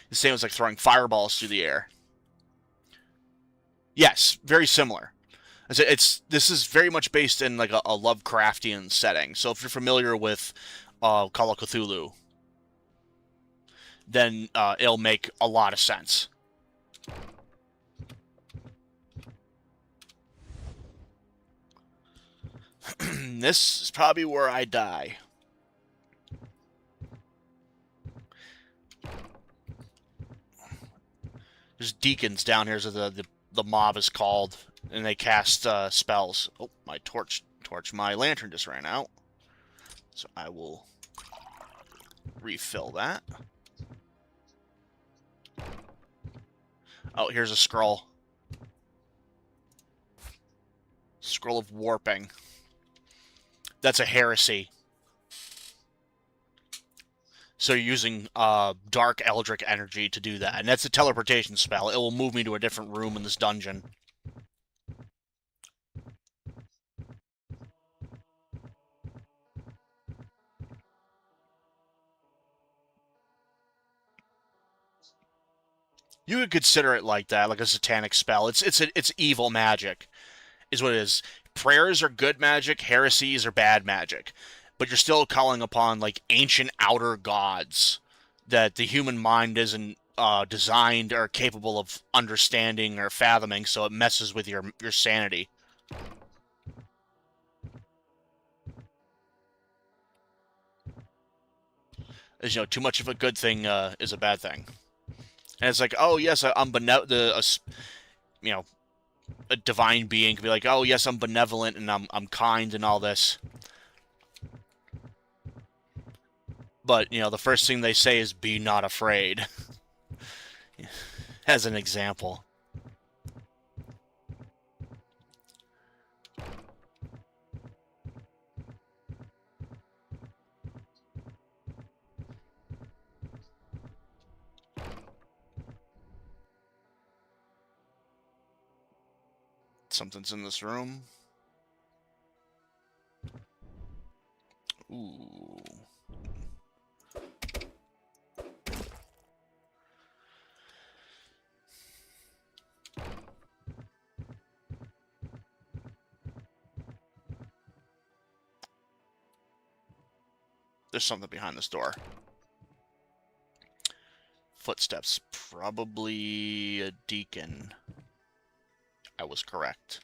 The same as like throwing fireballs through the air. Yes, very similar. This is very much based in like a Lovecraftian setting. So if you're familiar with Call of Cthulhu, then it'll make a lot of sense. This is probably where I die. There's deacons down here, so the mob is called. and they cast spells. Oh, my lantern just ran out. So I will refill that. Oh, here's a scroll. Scroll of Warping. That's a heresy. So you're using dark eldritch energy to do that. And that's a teleportation spell. It will move me to a different room in this dungeon. You could consider it like that, like a satanic spell. It's evil magic, is what it is. Prayers are good magic, heresies are bad magic. But you're still calling upon like ancient outer gods that the human mind isn't designed or capable of understanding or fathoming, so it messes with your sanity. As you know, too much of a good thing is a bad thing. And it's like, oh yes, I'm you know, a divine being can be like, oh yes, I'm benevolent and I'm kind and all this. But, you know, the first thing they say is, be not afraid. As an example. Something's in this room. Ooh. There's something behind this door. Footsteps. Probably a deacon. I was correct.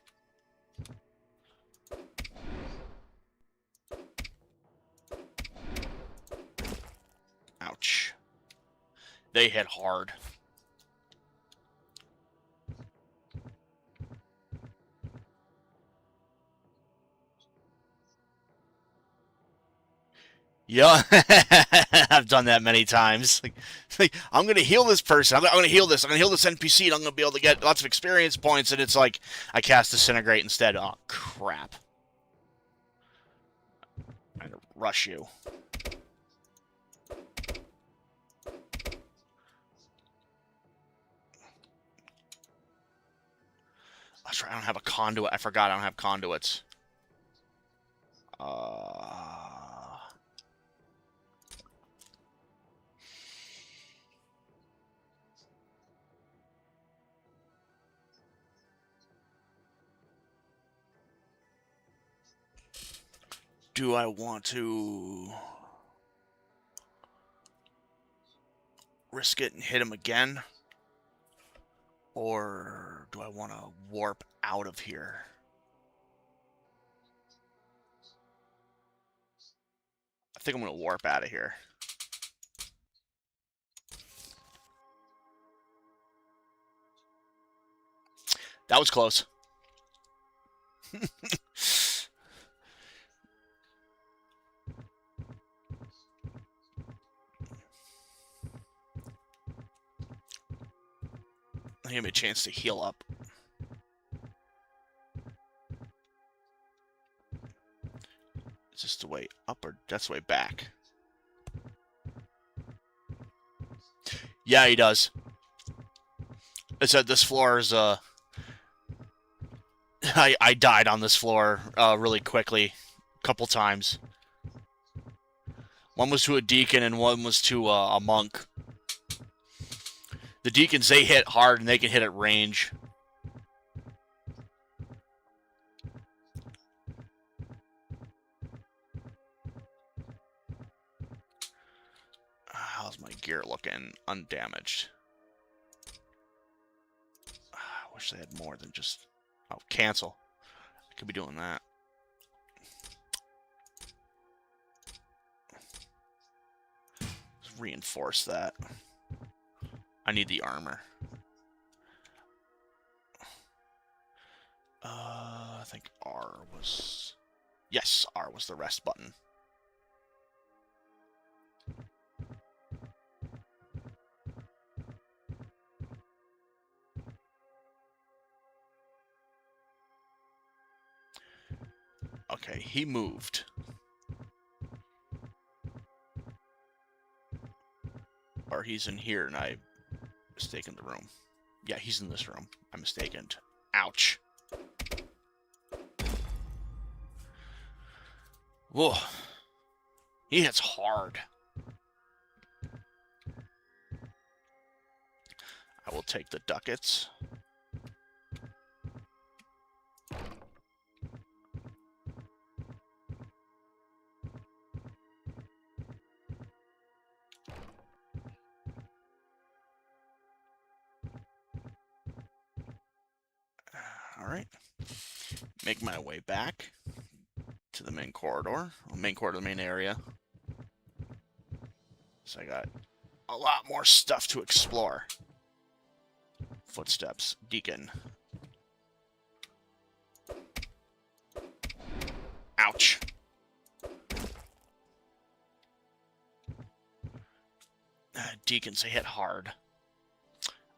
Ouch. They hit hard. Yeah, I've done that many times. Like I'm gonna heal this person. I'm gonna heal this. I'm gonna heal this NPC, and I'm gonna be able to get lots of experience points. And it's like I cast Disintegrate instead. Oh crap! I'm gonna rush you. That's right. I don't have a conduit. I forgot I don't have conduits. Do I want to risk it and hit him again? Or do I want to warp out of here? I think I'm going to warp out of here. That was close. Give me a chance to heal up. Is this the way up or that's the way back? Yeah, he does. I said this floor is I died on this floor really quickly, a couple times. One was to a deacon and one was to a monk. The deacons, they hit hard and they can hit at range. How's my gear looking? Undamaged. I wish they had more than just... Oh, cancel. I could be doing that. Let's reinforce that. I need the armor. I think R was... Yes, R was the rest button. Okay, he moved. Or he's in here and I mistaken the room. Yeah, he's in this room. I'm mistaken. Ouch. Whoa. He hits hard. I will take the ducats. Alright. Make my way back to the main corridor. The main area. So I got a lot more stuff to explore. Footsteps. Deacon. Ouch. Deacons, they hit hard.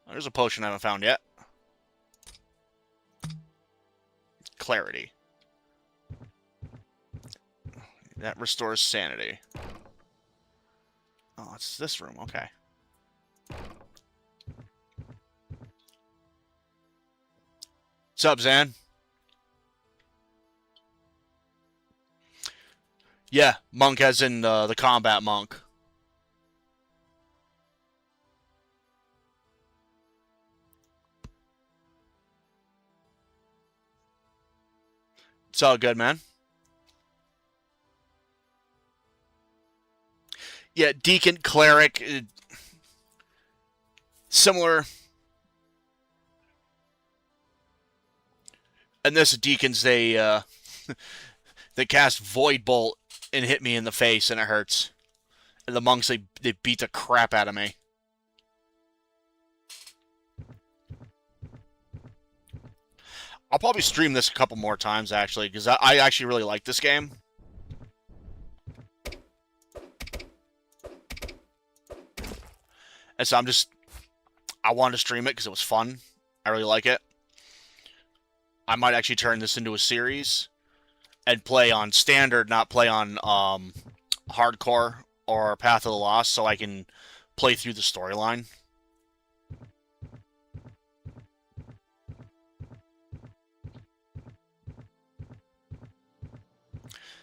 There's a potion I haven't found yet. Clarity. That restores sanity. Oh, it's this room. Okay. What's up, Zan? Yeah, monk as in the combat monk. It's all good, man. Yeah, deacon, cleric, similar. And this deacons, they they cast Void Bolt and hit me in the face, and it hurts. And the monks, they beat the crap out of me. I'll probably stream this a couple more times, actually, because I actually really like this game. And so I wanted to stream it because it was fun. I really like it. I might actually turn this into a series and play on standard, not play on hardcore or Path of the Lost, so I can play through the storyline.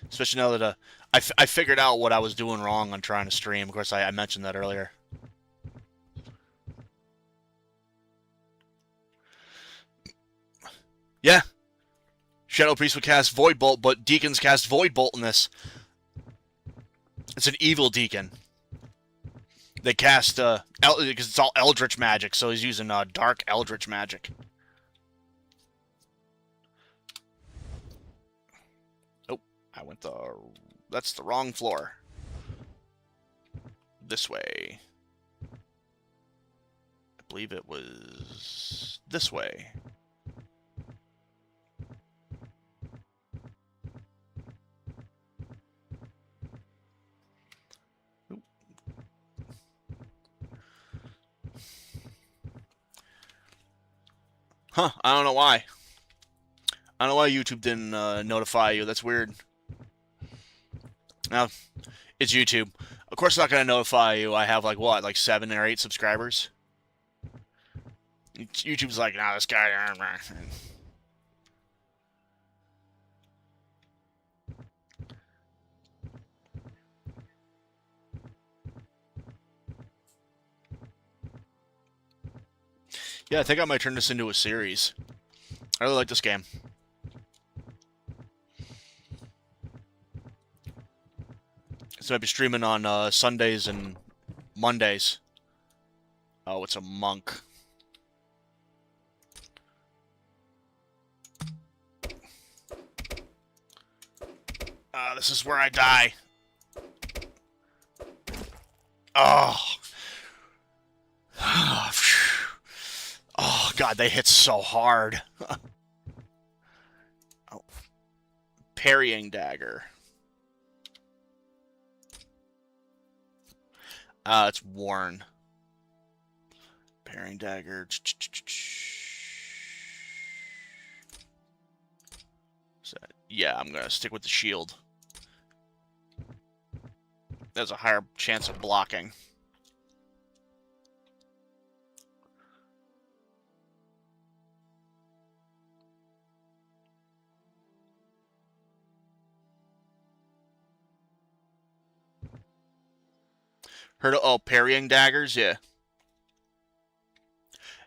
Especially now that I figured out what I was doing wrong on trying to stream. Of course, I mentioned that earlier. Yeah. Shadow Priest would cast Void Bolt, but Deacons cast Void Bolt in this. It's an evil Deacon. They cast, because it's all Eldritch magic, so he's using dark Eldritch magic. Oh, I went that's the wrong floor. This way. I believe it was this way. Huh, I don't know why. I don't know why YouTube didn't notify you. That's weird. Now, it's YouTube. Of course, it's not going to notify you. I have, like, what, like 7 or 8 subscribers? YouTube's like, nah, this guy... Yeah, I think I might turn this into a series. I really like this game. So I'll be streaming on Sundays and Mondays. Oh, it's a monk. This is where I die. Oh. Oh, God, they hit so hard. parrying dagger. It's worn. Parrying dagger. So, yeah, I'm gonna stick with the shield. There's a higher chance of blocking. Heard of, oh, parrying daggers? Yeah.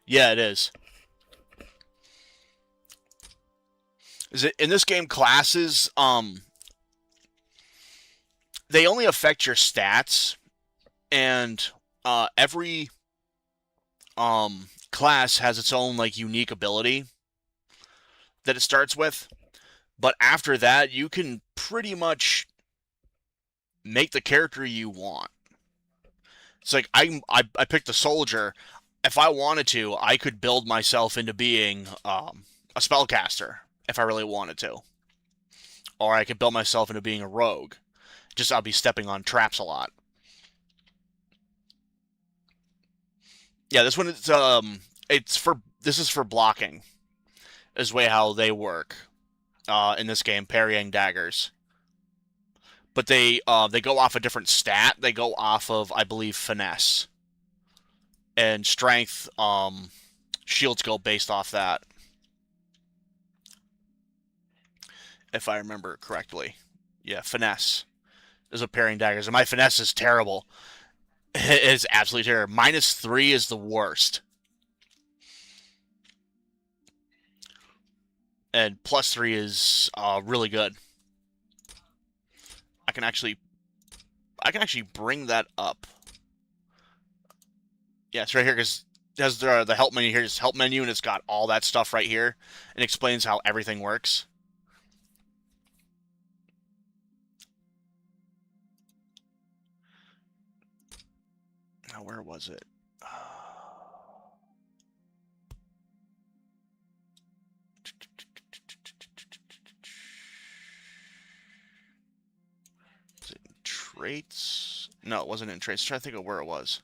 Yeah, it is. Is it in this game classes, they only affect your stats, and every class has its own like unique ability that it starts with. But after that, you can pretty much make the character you want. It's like I picked a soldier. If I wanted to, I could build myself into being a spellcaster if I really wanted to. Or I could build myself into being a rogue. Just I'll be stepping on traps a lot. Yeah, this one is this is for blocking. Is way how they work in this game, parrying daggers. But they go off a different stat. They go off of, I believe, finesse. And strength, shields go based off that. If I remember correctly. Yeah, finesse is a parrying daggers. And my finesse is terrible. It is absolutely terrible. -3 is the worst. And +3 is really good. I can actually bring that up. Yeah, it's right here because it has the help menu here. It's help menu, and it's got all that stuff right here, and explains how everything works. Now, where was it? Is it in traits? No, it wasn't in traits. I'm trying to think of where it was.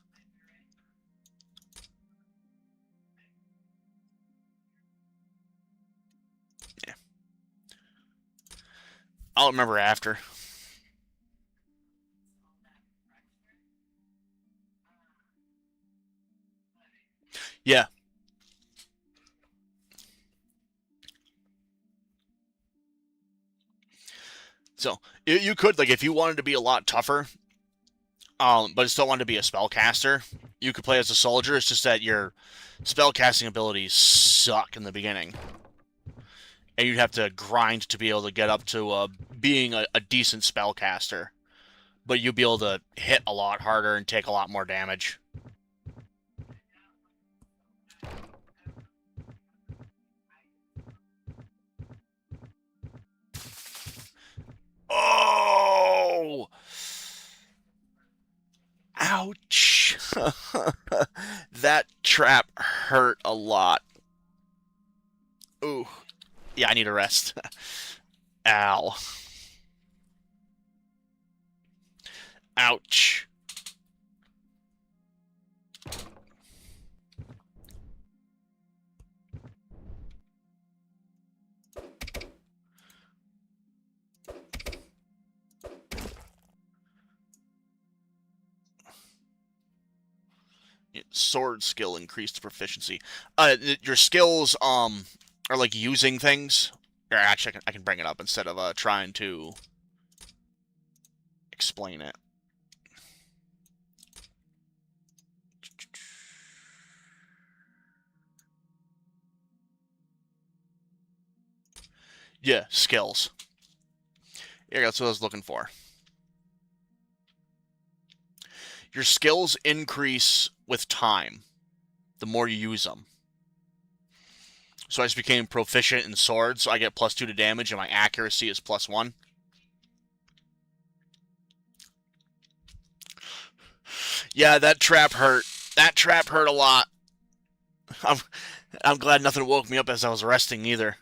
Yeah. I'll remember after. Yeah. So, you could, like, if you wanted to be a lot tougher, but still wanted to be a spellcaster, you could play as a soldier. It's just that your spellcasting abilities suck in the beginning. And you'd have to grind to be able to get up to being a decent spellcaster. But you'd be able to hit a lot harder and take a lot more damage. Oh! Ouch! That trap hurt a lot. Ooh. Yeah, I need a rest. Ow. Ouch. Sword skill increased proficiency. Your skills are like using things. Or actually, I can bring it up instead of trying to explain it. Yeah, skills. Yeah, that's what I was looking for. Your skills increase with time, the more you use them. So I just became proficient in swords, so I get +2 to damage, and my accuracy is +1. Yeah, that trap hurt. That trap hurt a lot. I'm glad nothing woke me up as I was resting either.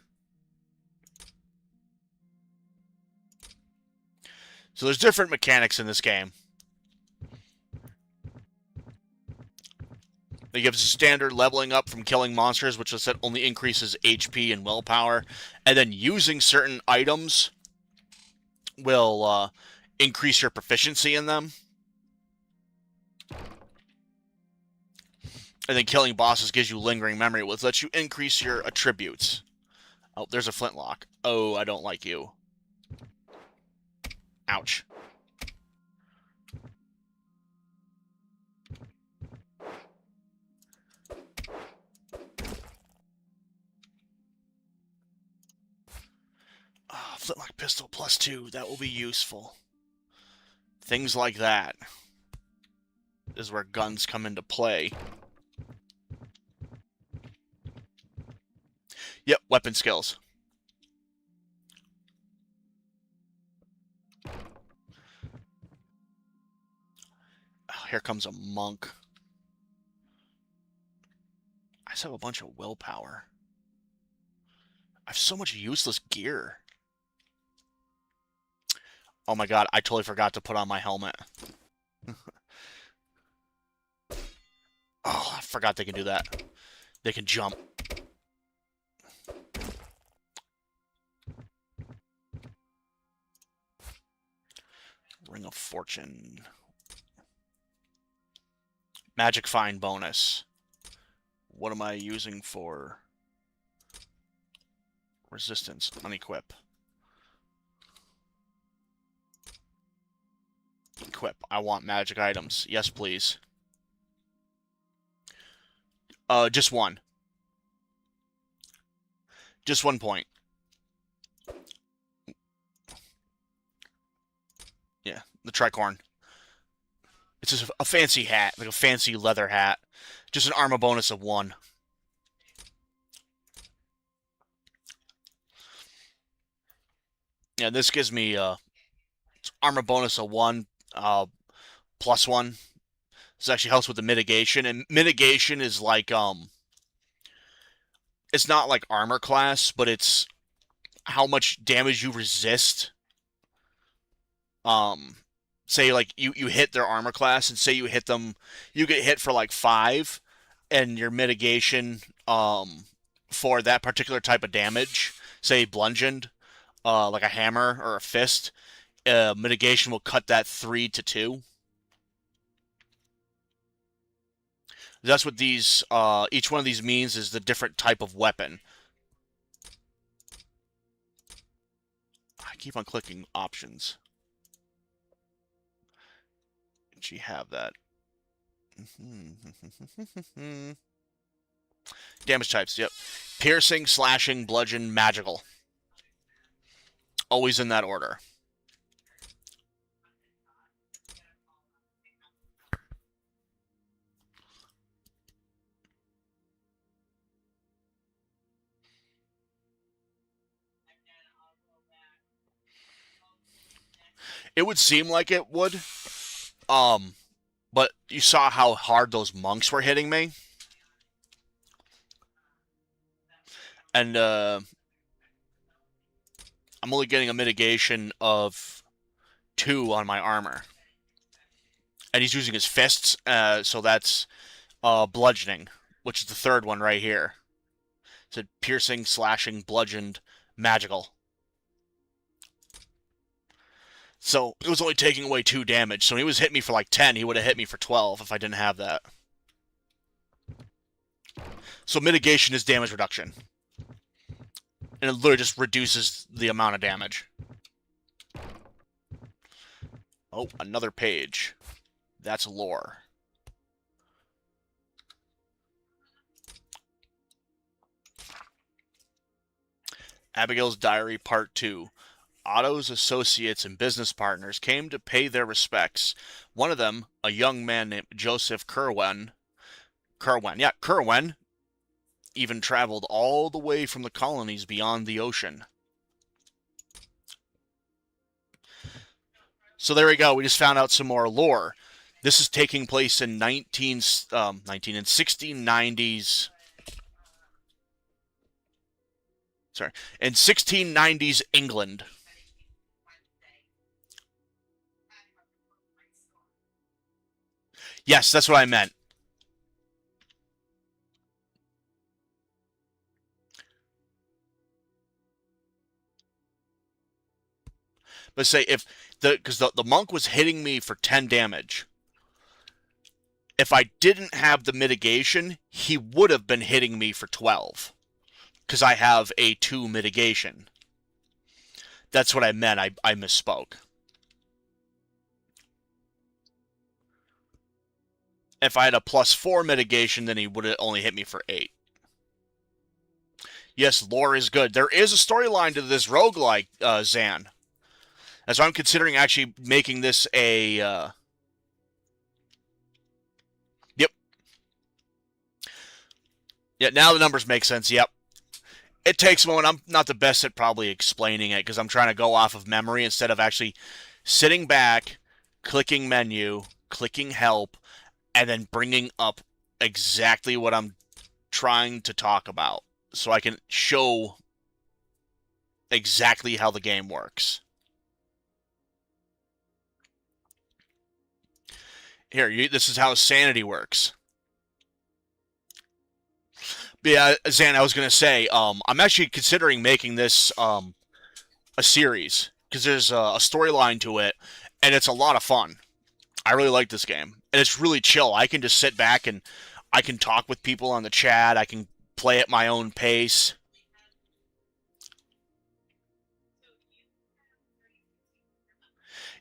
So there's different mechanics in this game. It gives standard leveling up from killing monsters, which is that only increases HP and willpower. And then using certain items will increase your proficiency in them. And then killing bosses gives you lingering memory, which lets you increase your attributes. Oh, there's a flintlock. Oh, I don't like you. Ouch. Oh, flintlock pistol +2. That will be useful. Things like that is where guns come into play. Yep, weapon skills. Oh, here comes a monk. I just have a bunch of willpower. I have so much useless gear. Oh my god, I totally forgot to put on my helmet. Oh, I forgot they can do that. They can jump. Ring of Fortune. Magic Find bonus. What am I using for resistance? Unequip. Equip. I want magic items. Yes, please. Just one. Just 1 point. Yeah, the tricorn. It's just a fancy hat, like a fancy leather hat. Just an armor bonus of 1. Yeah, this gives me armor bonus of 1, +1. This actually helps with the mitigation, and mitigation is like it's not like armor class, but it's how much damage you resist. Say like you hit their armor class, and say you hit them, you get hit for like 5, and your mitigation for that particular type of damage, say bludgeoned, like a hammer or a fist, mitigation will cut that 3 to 2. That's what these, each one of these means is the different type of weapon. I keep on clicking options. Did she have that? Damage types, yep. Piercing, slashing, bludgeon, magical. Always in that order. It would seem like it would. But you saw how hard those monks were hitting me. And I'm only getting a mitigation of 2 on my armor. And he's using his fists, so that's bludgeoning, which is the third one right here. It said piercing, slashing, bludgeoned, magical. So it was only taking away 2 damage. So when he was hitting me for like 10, he would have hit me for 12 if I didn't have that. So mitigation is damage reduction. And it literally just reduces the amount of damage. Oh, another page. That's lore. Abigail's Diary Part 2. Otto's associates and business partners came to pay their respects. One of them, a young man named Joseph Kerwen, even traveled all the way from the colonies beyond the ocean. So there we go. We just found out some more lore. This is taking place in 1690s. Sorry, in 1690s England. Yes, that's what I meant. But say if because the monk was hitting me for 10 damage. If I didn't have the mitigation, he would have been hitting me for 12. Because I have a 2 mitigation. That's what I meant. I misspoke. If I had a +4 mitigation, then he would have only hit me for 8. Yes, lore is good. There is a storyline to this roguelike, Zan. As I'm considering actually making this a... Yep. Yeah, now the numbers make sense, yep. It takes a moment. I'm not the best at probably explaining it, because I'm trying to go off of memory instead of actually sitting back, clicking menu, clicking help, and then bringing up exactly what I'm trying to talk about, so I can show exactly how the game works. Here, this is how sanity works. But yeah, Zan, I was gonna say, I'm actually considering making this a series because there's a storyline to it, and it's a lot of fun. I really like this game, and it's really chill. I can just sit back and I can talk with people on the chat. I can play at my own pace.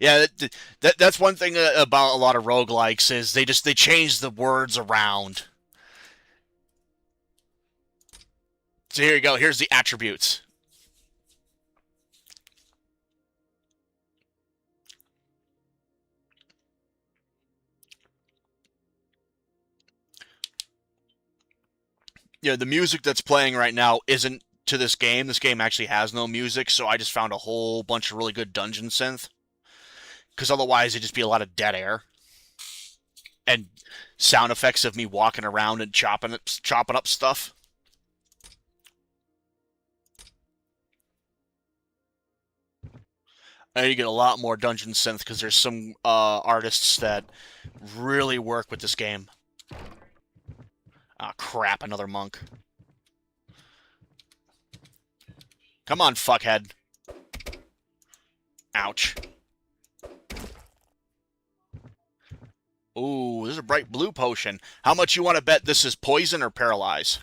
Yeah, that's one thing about a lot of roguelikes is they change the words around. So here you go. Here's the attributes. Yeah, the music that's playing right now isn't to this game. This game actually has no music, so I just found a whole bunch of really good dungeon synth. Because otherwise, it'd just be a lot of dead air and sound effects of me walking around and chopping up stuff. And you get a lot more dungeon synth because there's some artists that really work with this game. Ah, crap! Another monk. Come on, fuckhead. Ouch. Ooh, this is a bright blue potion. How much you want to bet this is poison or paralyze?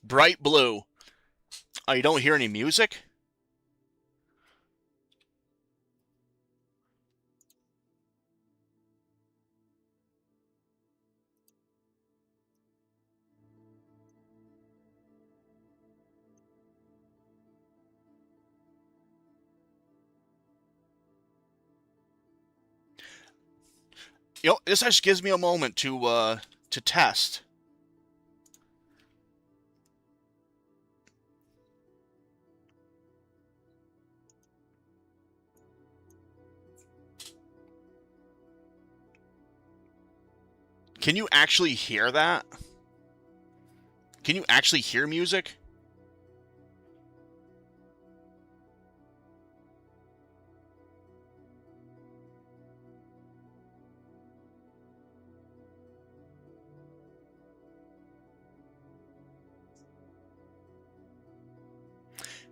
Bright blue. Oh, you don't hear any music? You know, this actually gives me a moment to test. Can you actually hear that? Can you actually hear music?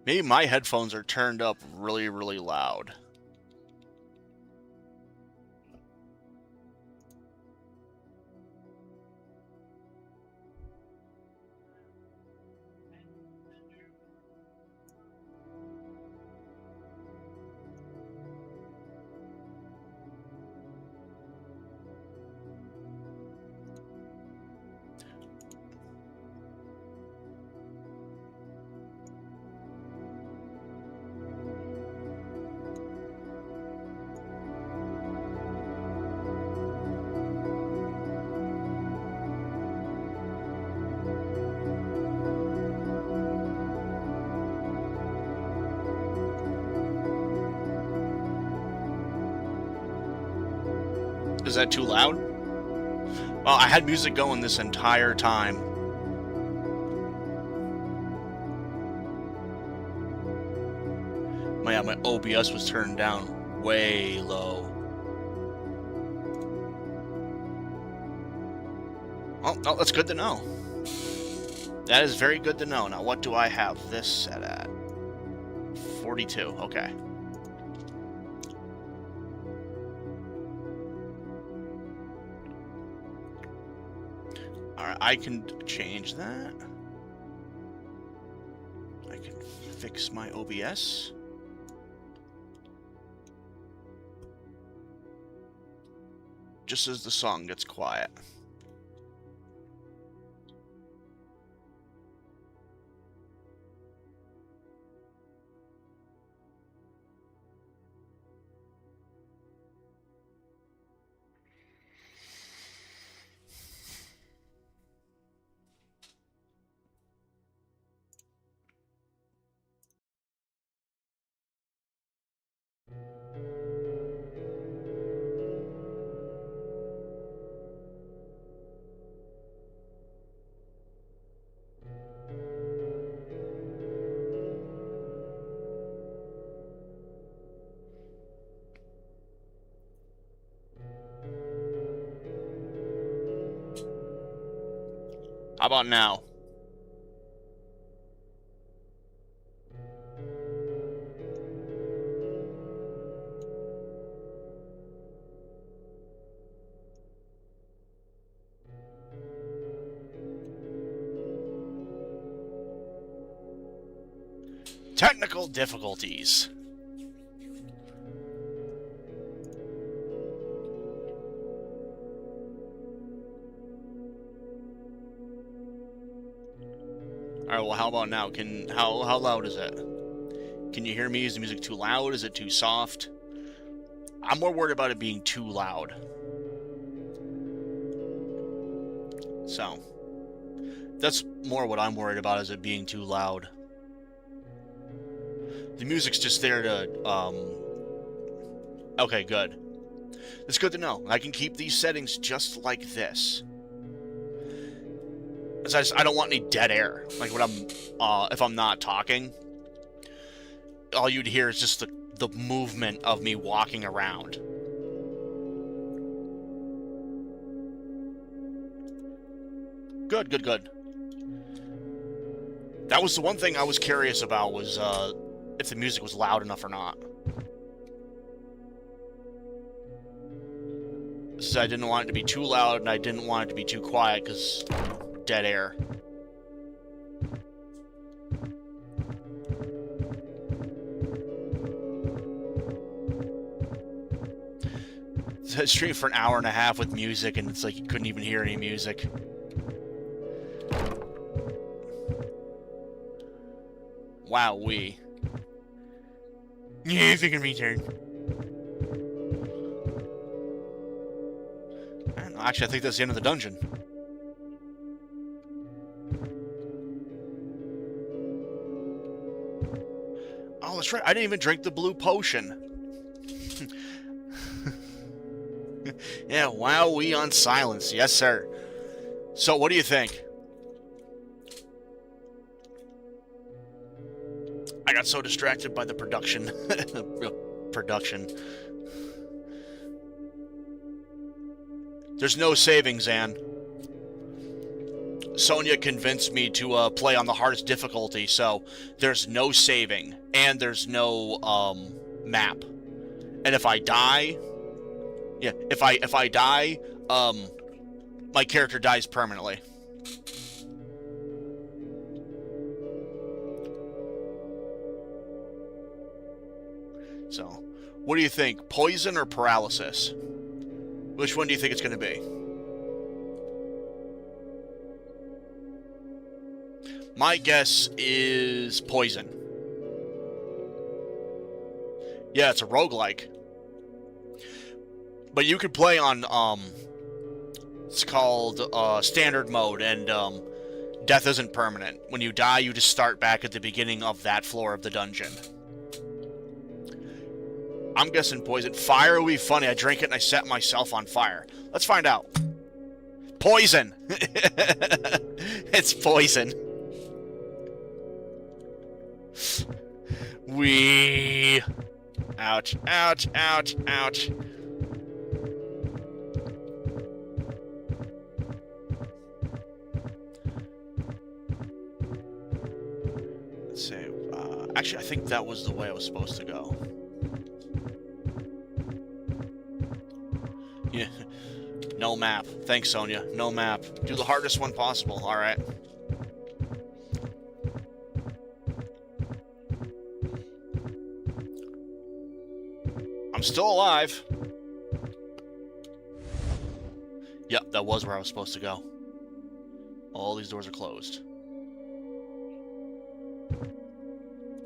Maybe my headphones are turned up really, really loud. that too loud? Well, I had music going this entire time. My OBS was turned down way low. Oh, that's good to know. That is very good to know. Now, what do I have this set at? 42. Okay. Alright, I can change that. I can fix my OBS. Just as the song gets quiet. How about now? Technical difficulties. Alright, well, how about now? How loud is it? Can you hear me? Is the music too loud? Is it too soft? I'm more worried about it being too loud. So, that's more what I'm worried about, is it being too loud. The music's just there to, okay, good. It's good to know. I can keep these settings just like this. I don't want any dead air. Like when if I'm not talking, all you'd hear is just the movement of me walking around. Good, good, good. That was the one thing I was curious about, was if the music was loud enough or not. So I didn't want it to be too loud, and I didn't want it to be too quiet, because dead air. So I streamed for an hour and a half with music, and it's like you couldn't even hear any music. Wowee. Yeah, freaking retard. Actually, I think that's the end of the dungeon. Oh, that's right. I didn't even drink the blue potion. Yeah, wow, we on silence. Yes, sir. So, what do you think? I got so distracted by the production. Production. There's no saving, Zan. Sonia convinced me to play on the hardest difficulty, so there's no saving, and there's no map. And if I die, yeah, if I die, my character dies permanently. So, what do you think? Poison or paralysis? Which one do you think it's going to be? My guess is poison. Yeah, it's a roguelike. But you could play on, it's called standard mode, and death isn't permanent. When you die, you just start back at the beginning of that floor of the dungeon. I'm guessing poison. Fire would be funny. I drank it and I set myself on fire. Let's find out. Poison! It's poison. Wee. Ouch, ouch, ouch, ouch. Let's see. Actually, I think that was the way I was supposed to go. Yeah. No map. Thanks, Sonia. No map. Do the hardest one possible. Alright. I'm still alive. Yep, that was where I was supposed to go. All these doors are closed.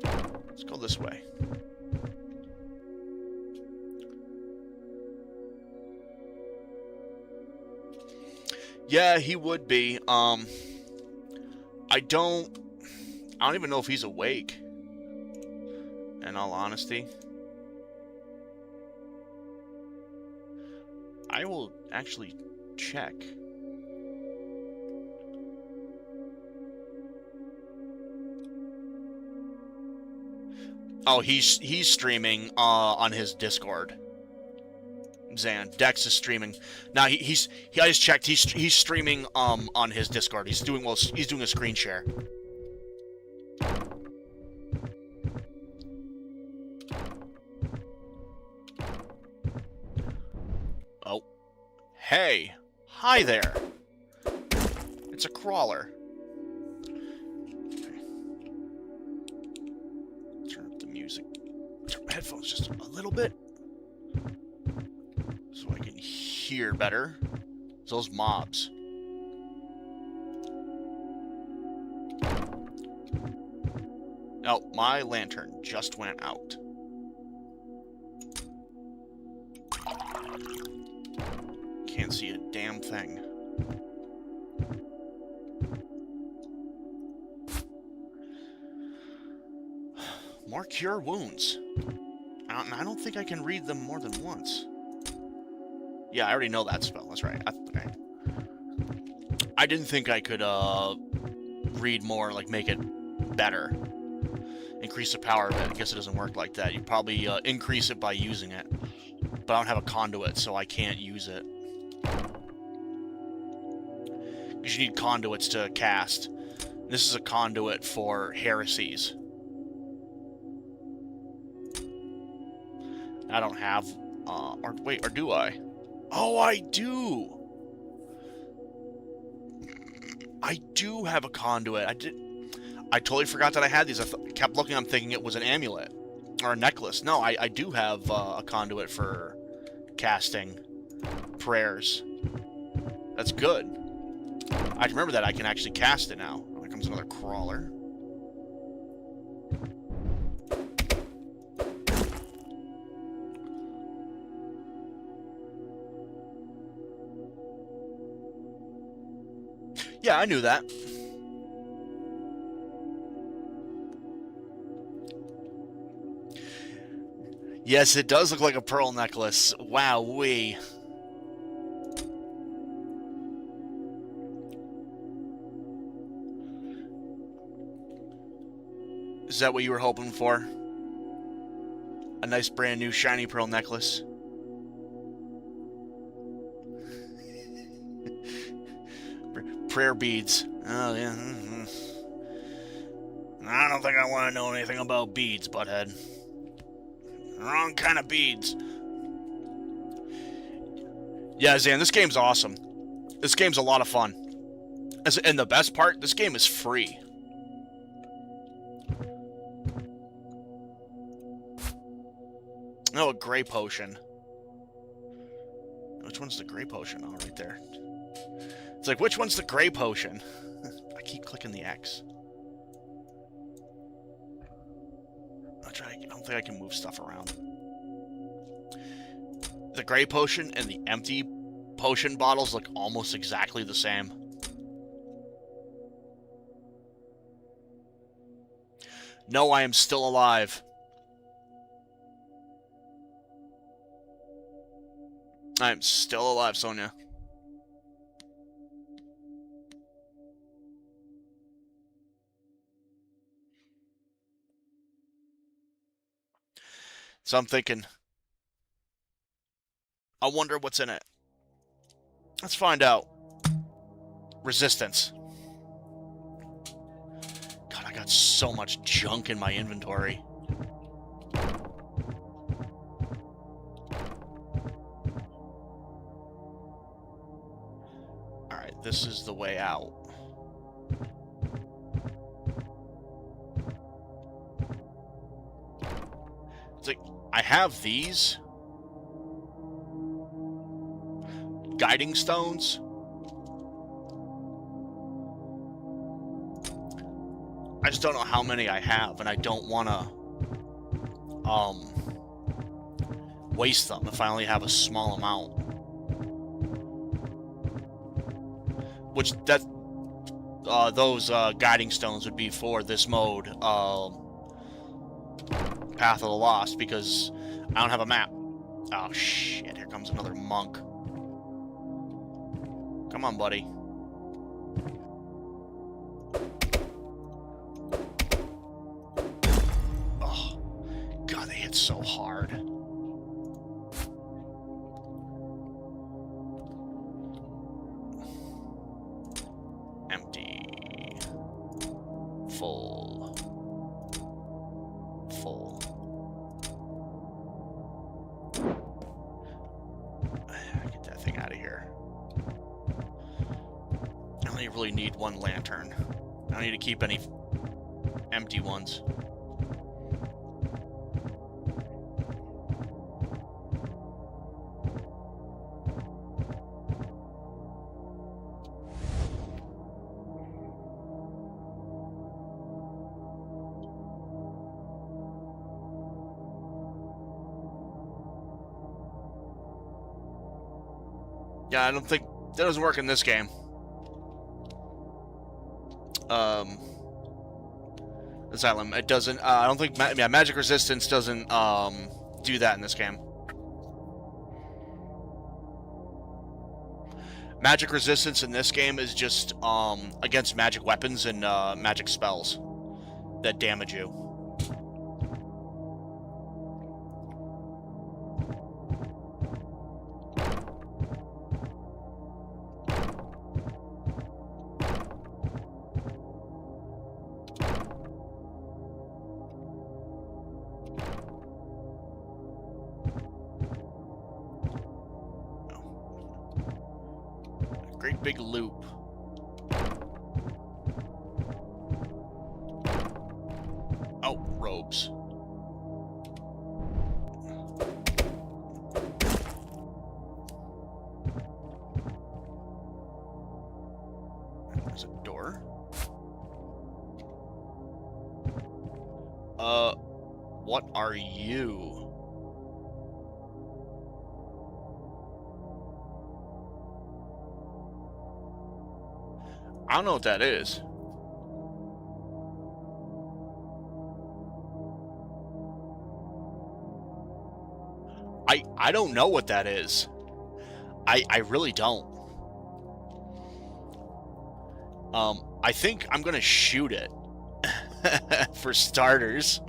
Let's go this way. Yeah, he would be. I don't even know if he's awake. In all honesty. I will actually check. Oh, he's streaming on his Discord. Zan, Dex is streaming. Now I just checked. He's streaming on his Discord. He's doing a screen share. Oh. Hey. Hi there. It's a crawler. Okay. Turn up the music. Turn my headphones just a little bit. So I can hear better. It's those mobs. Oh, my lantern just went out. Can't see a damn thing. More cure wounds. I don't think I can read them more than once. Yeah, I already know that spell. That's right. Okay. I didn't think I could read more, like make it better. Increase the power of it. I guess it doesn't work like that. You probably increase it by using it. But I don't have a conduit, so I can't use it. Because you need conduits to cast. This is a conduit for heresies. I don't have... or do I? Oh, I do! I do have a conduit. I totally forgot that I had these. I kept looking, I'm thinking it was an amulet. Or a necklace. No, I do have a conduit for casting prayers. That's good. I remember that I can actually cast it now. Here comes another crawler. Yeah, I knew that. Yes, it does look like a pearl necklace. Wowee. Is that what you were hoping for? A nice brand new shiny pearl necklace? Prayer beads. Oh, yeah. I don't think I want to know anything about beads, butthead. Wrong kind of beads. Yeah, Zan, this game's awesome. This game's a lot of fun. And the best part, this game is free. Oh, a gray potion. Which one's the gray potion? Oh, right there. It's like, which one's the gray potion? I keep clicking the X. I don't think I can move stuff around. The gray potion and the empty potion bottles look almost exactly the same. No, I am still alive. I'm still alive, Sonia. So I'm thinking, I wonder what's in it. Let's find out. Resistance. God, I got so much junk in my inventory. Alright, this is the way out. It's like, I have these. Guiding stones. I just don't know how many I have, and I don't want to waste them if I only have a small amount. Which those guiding stones would be for this mode, Path of the Lost, because I don't have a map. Oh shit! Here comes another monk. Come on, buddy. Oh, God, they hit so hard. Empty. Full. Full. Get that thing out of here. I only really need one lantern. I don't need to keep any empty ones. Yeah, I don't think that doesn't work in this game. Asylum. It doesn't. I don't think. Yeah, magic resistance doesn't do that in this game. Magic resistance in this game is just against magic weapons and magic spells that damage you. Great big loop. Oh, robes. There's a door. What are you? I don't know what that is. I don't know what that is. I really don't. I think I'm gonna shoot it. For starters.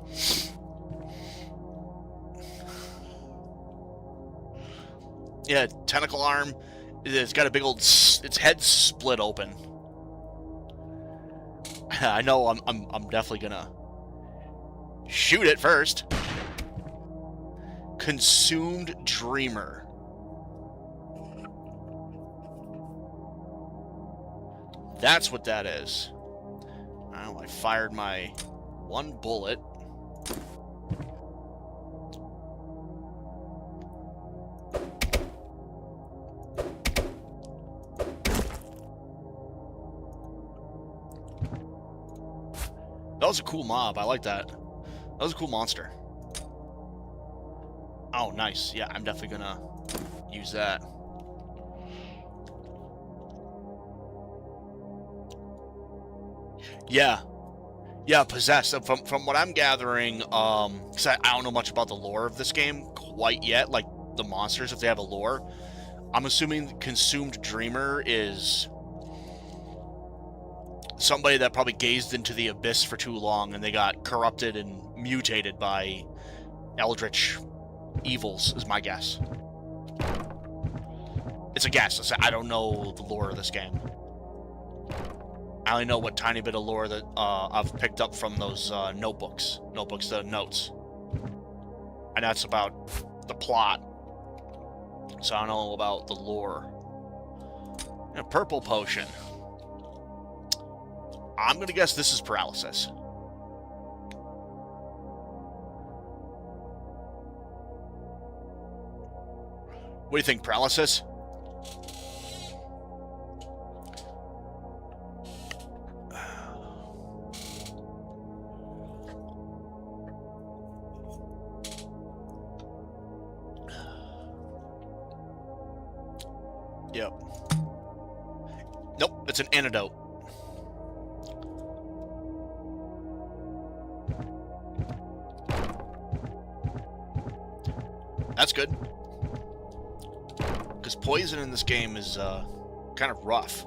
Yeah, tentacle arm. It's got a big old... its head's split open. I know I'm definitely gonna shoot it first. Consumed Dreamer. That's what that is. Well, I fired my one bullet. That was a cool mob. I like that. That was a cool monster. Oh, nice. Yeah, I'm definitely gonna use that. Yeah. Yeah, possessed. From what I'm gathering, because I don't know much about the lore of this game quite yet, like the monsters, if they have a lore. I'm assuming Consumed Dreamer is somebody that probably gazed into the abyss for too long and they got corrupted and mutated by eldritch evils, is my guess. It's a guess. I don't know the lore of this game. I only know what tiny bit of lore that I've picked up from those notes. And that's about the plot. So I don't know about the lore. And a purple potion. I'm going to guess this is paralysis. What do you think, paralysis? Yep. Nope, it's an antidote. That's good. Because poison in this game is kind of rough.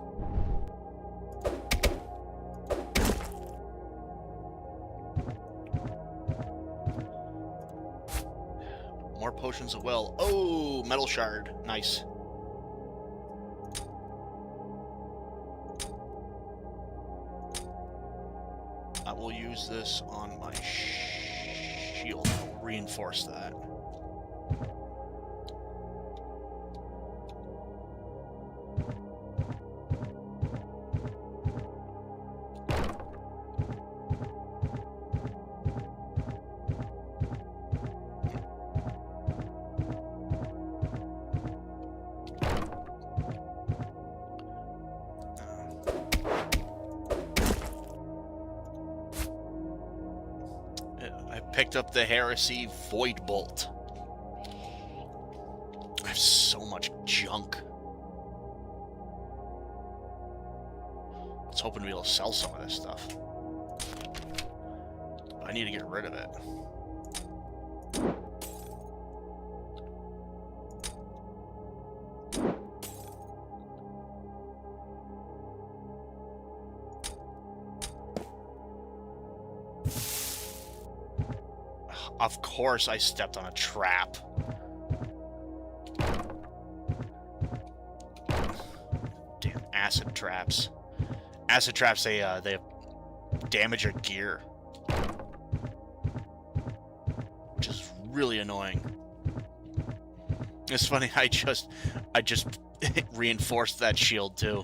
More potions of will. Oh, metal shard. Nice. I will use this on my shield. I'll reinforce that. Picked up the Heresy Void Bolt. I have so much junk. I was hoping to be able to sell some of this stuff. I need to get rid of it. Of course I stepped on a trap. Damn acid traps. Acid traps, they damage your gear. Which is really annoying. It's funny, I just reinforced that shield too.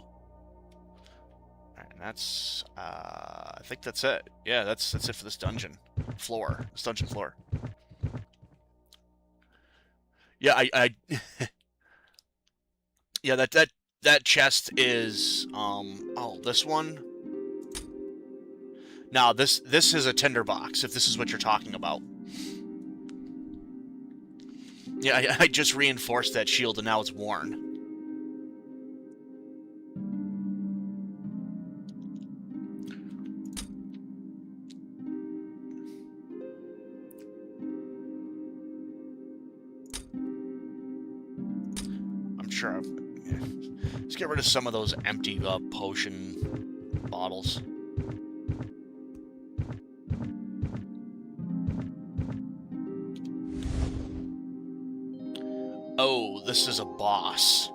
Alright, and that's I think that's it. Yeah, that's it for this dungeon. This dungeon floor. Yeah, yeah, that chest is oh, this one. Now this is a tinderbox, if this is what you're talking about. Yeah, I just reinforced that shield and now it's worn. Sure. Let's get rid of some of those empty potion bottles. Oh, this is a boss.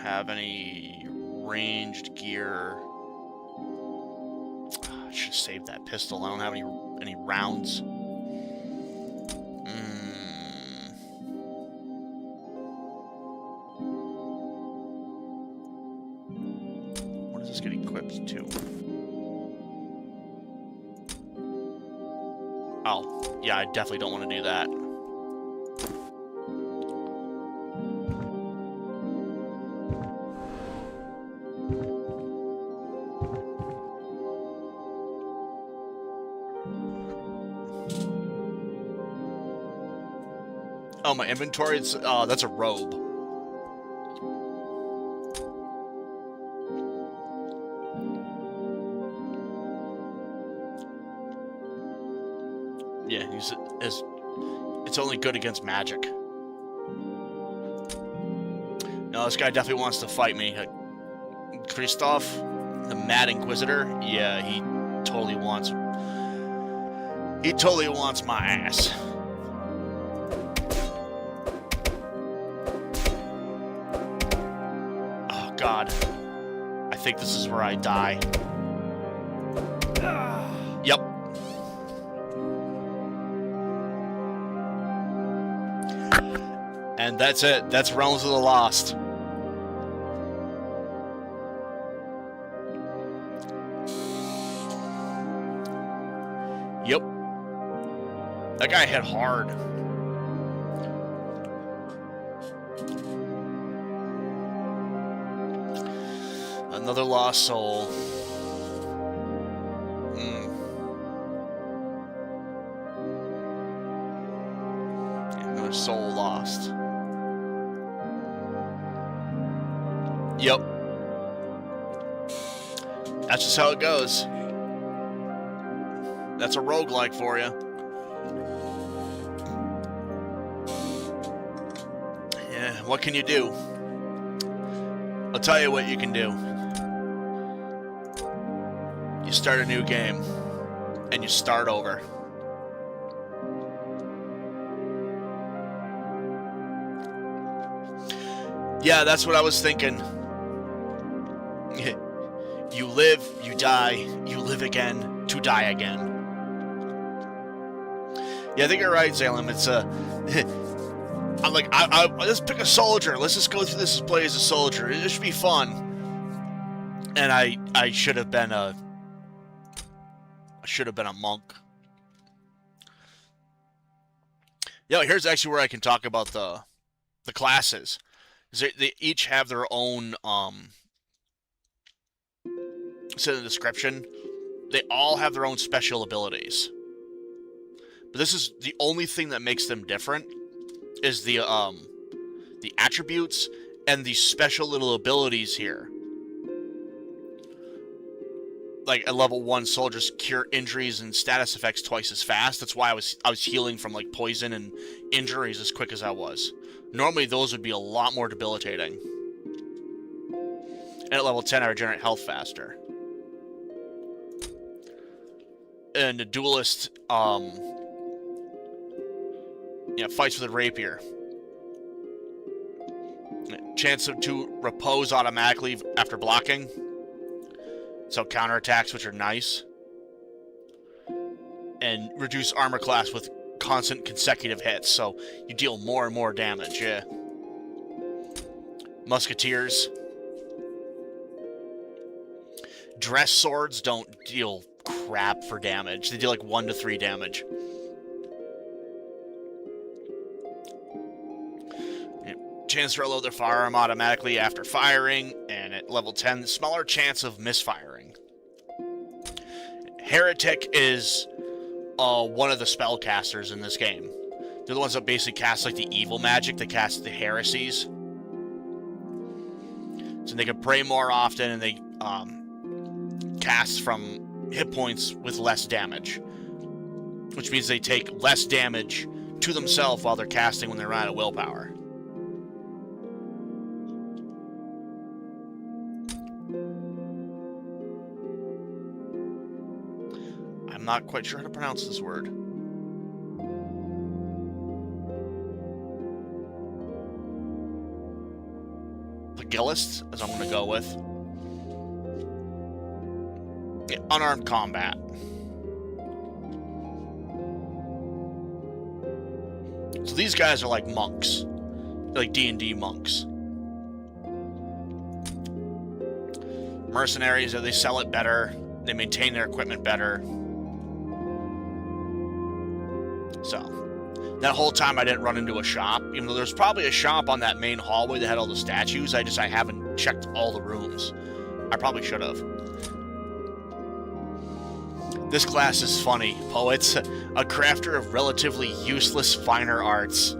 Have any ranged gear. I should have saved that pistol. I don't have any rounds. What does this get equipped to? Oh, yeah, I definitely don't want to do that. Oh, my inventory, that's a robe. Yeah, it's only good against magic. No, this guy definitely wants to fight me. Christoph, the Mad Inquisitor, yeah, he totally wants my ass. Oh God, I think this is where I die. Yep. And that's it. That's Realms of the Lost. Yep. That guy hit hard. Another lost soul. Another soul lost. Yep. That's just how it goes. That's a roguelike for you. Yeah, what can you do? I'll tell you what you can do. You start a new game, and you start over. Yeah, that's what I was thinking. You live, you die, you live again, to die again. Yeah, I think you're right, Salem. It's I'm like, let's pick a soldier. Let's just go through this and play as a soldier. It should be fun. And I should have been a monk. Yeah, here's actually where I can talk about the classes. They each have their own so in the description, they all have their own special abilities. But this is the only thing that makes them different is the attributes and the special little abilities here. Like a level 1 soldiers cure injuries and status effects twice as fast. That's why I was healing from like poison and injuries as quick as I was. Normally those would be a lot more debilitating. And at level 10 I regenerate health faster. And the Duelist fights with a rapier. Chance to repose automatically after blocking. So counterattacks, which are nice. And reduce armor class with constant consecutive hits, so you deal more and more damage, yeah. Musketeers. Dress swords don't deal crap for damage. They deal like 1 to 3 damage. Chance to reload their firearm automatically after firing, and at level 10, smaller chance of misfiring. Heretic is one of the spellcasters in this game. They're the ones that basically cast like the evil magic, that cast the heresies. So they can pray more often, and they cast from hit points with less damage. Which means they take less damage to themselves while they're casting when they're out of willpower. I'm not quite sure how to pronounce this word. Pugilist, as I'm going to go with. Yeah, unarmed combat. So these guys are like monks. They're like D&D monks. Mercenaries, they sell it better. They maintain their equipment better. So, that whole time I didn't run into a shop, even though there's probably a shop on that main hallway that had all the statues. I haven't checked all the rooms. I probably should have. This class is funny. Poets, a crafter of relatively useless finer arts.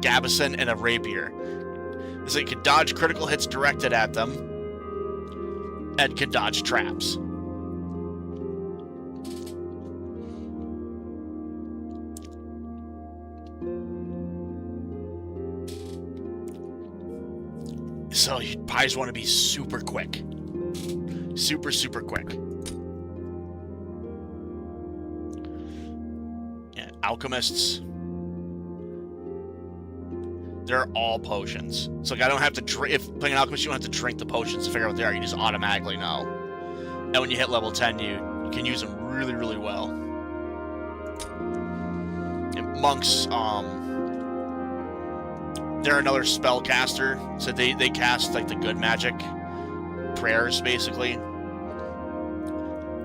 Gabison and a rapier. As it could dodge critical hits directed at them, and could dodge traps. So you probably just want to be super quick. Super, super quick. Yeah, Alchemists. They're all potions. So like I don't have to drink. If playing an Alchemist, you don't have to drink the potions to figure out what they are. You just automatically know. And when you hit level 10, you can use them really, really well. And monks, they're another spellcaster. So they cast like the good magic prayers, basically.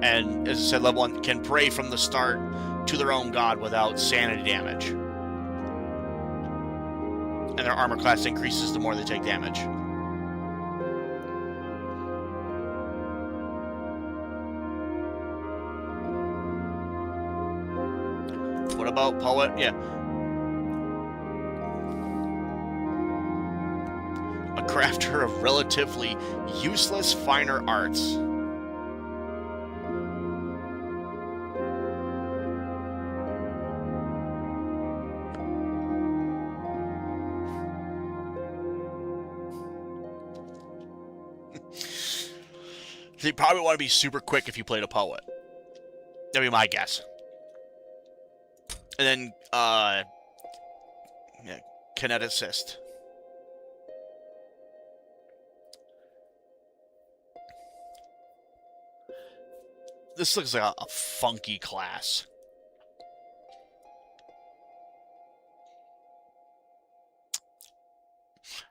And as I said, level 1 can pray from the start to their own god without sanity damage. And their armor class increases the more they take damage. What about Poet? Yeah. A crafter of relatively useless finer arts. So you probably want to be super quick if you played a Poet. That'd be my guess. And then, yeah, Kineticist. This looks like a funky class.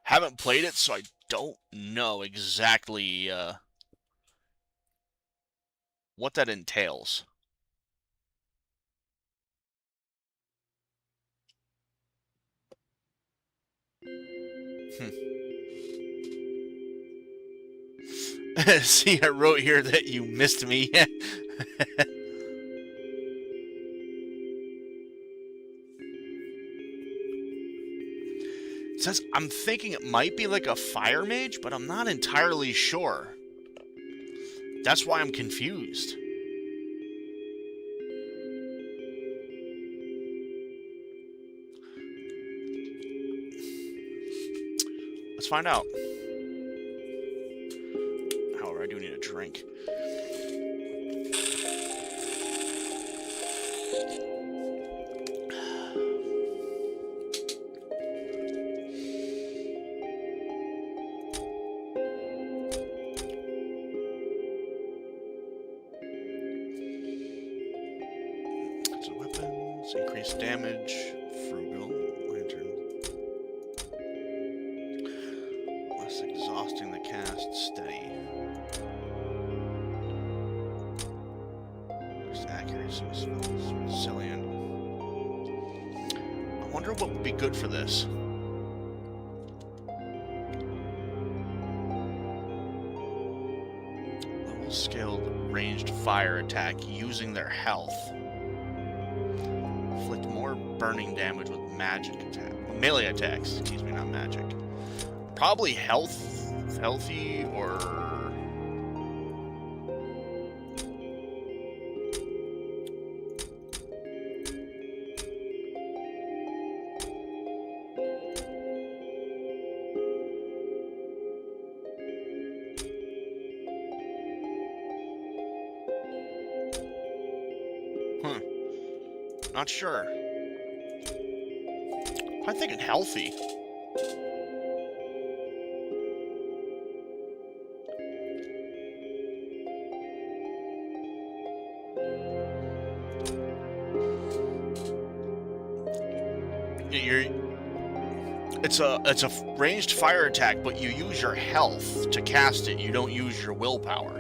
Haven't played it, so I don't know exactly what that entails. See, I wrote here that you missed me. It says, I'm thinking it might be like a fire mage, but I'm not entirely sure. That's why I'm confused. Let's find out. However, I do need a drink. So weapons, increased damage, frugal, lantern. Less exhausting the cast, steady. Increased accuracy with spells, resilient. I wonder what would be good for this. Level scaled ranged fire attack using their health. Inflict more burning damage with magic attack. Melee attacks, excuse me, not magic. Probably healthy, or... Not sure. I'm thinking healthy. It's a ranged fire attack, but you use your health to cast it. You don't use your willpower.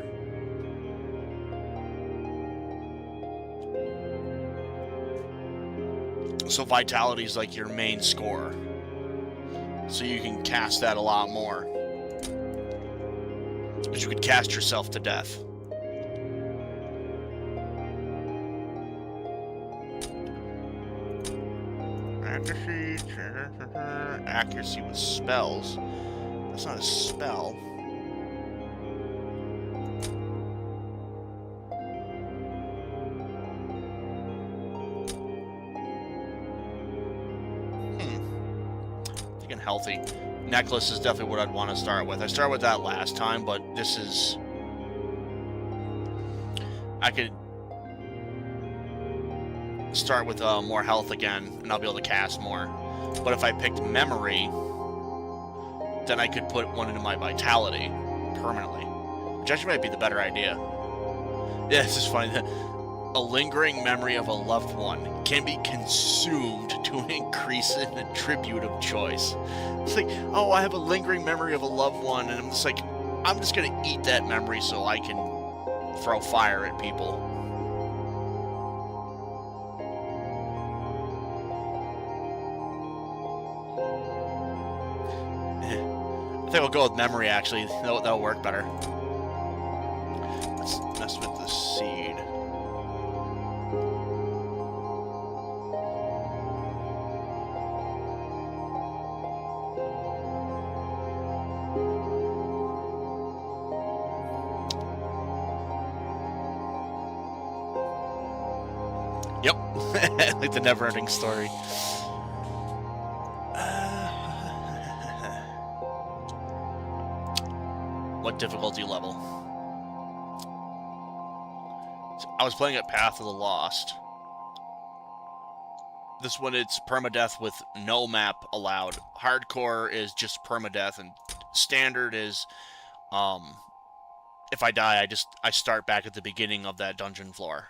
So vitality is like your main score. So you can cast that a lot more. But you could cast yourself to death. Accuracy with spells. That's not a spell. Healthy. necklace is definitely what I'd want to start with. I started with that last time, but this is... I could start with more health again, and I'll be able to cast more. But if I picked memory, then I could put one into my vitality permanently, which actually might be the better idea. Yeah, this is funny. A lingering memory of a loved one can be consumed to increase an attribute of choice. It's like, oh, I have a lingering memory of a loved one, and I'm just like, I'm just gonna eat that memory so I can throw fire at people. I think we'll go with memory, actually. That'll work better. Let's mess with the seed. Yep. Like the never-ending story. What difficulty level? So I was playing at Path of the Lost. This one, it's permadeath with no map allowed. Hardcore is just permadeath, and standard is, if I die, I start back at the beginning of that dungeon floor.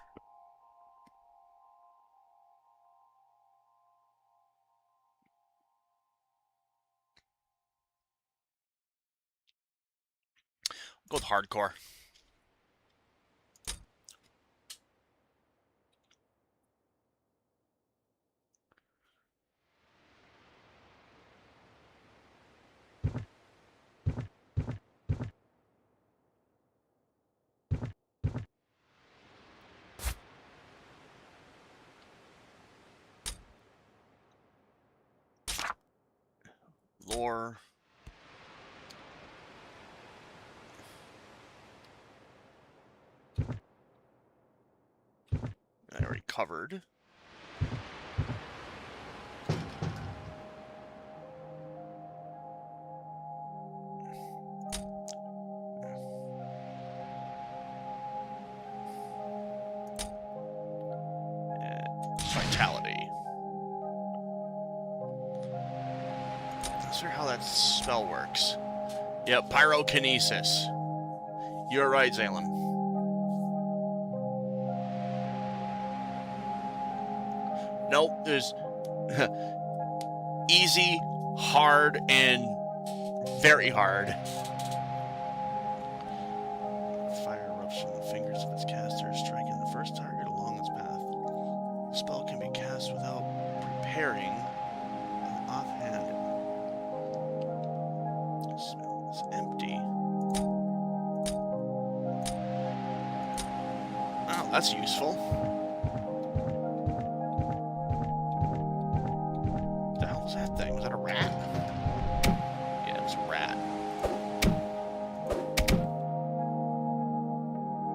Go with hardcore. Lore. I already covered. Vitality. Not sure how that spell works. Yep, pyrokinesis. You're right, Zalem. Nope, there's easy, hard, and very hard. Fire erupts from the fingers of its caster, striking the first target along its path. The spell can be cast without preparing an offhand. The spell is empty. Oh, that's useful.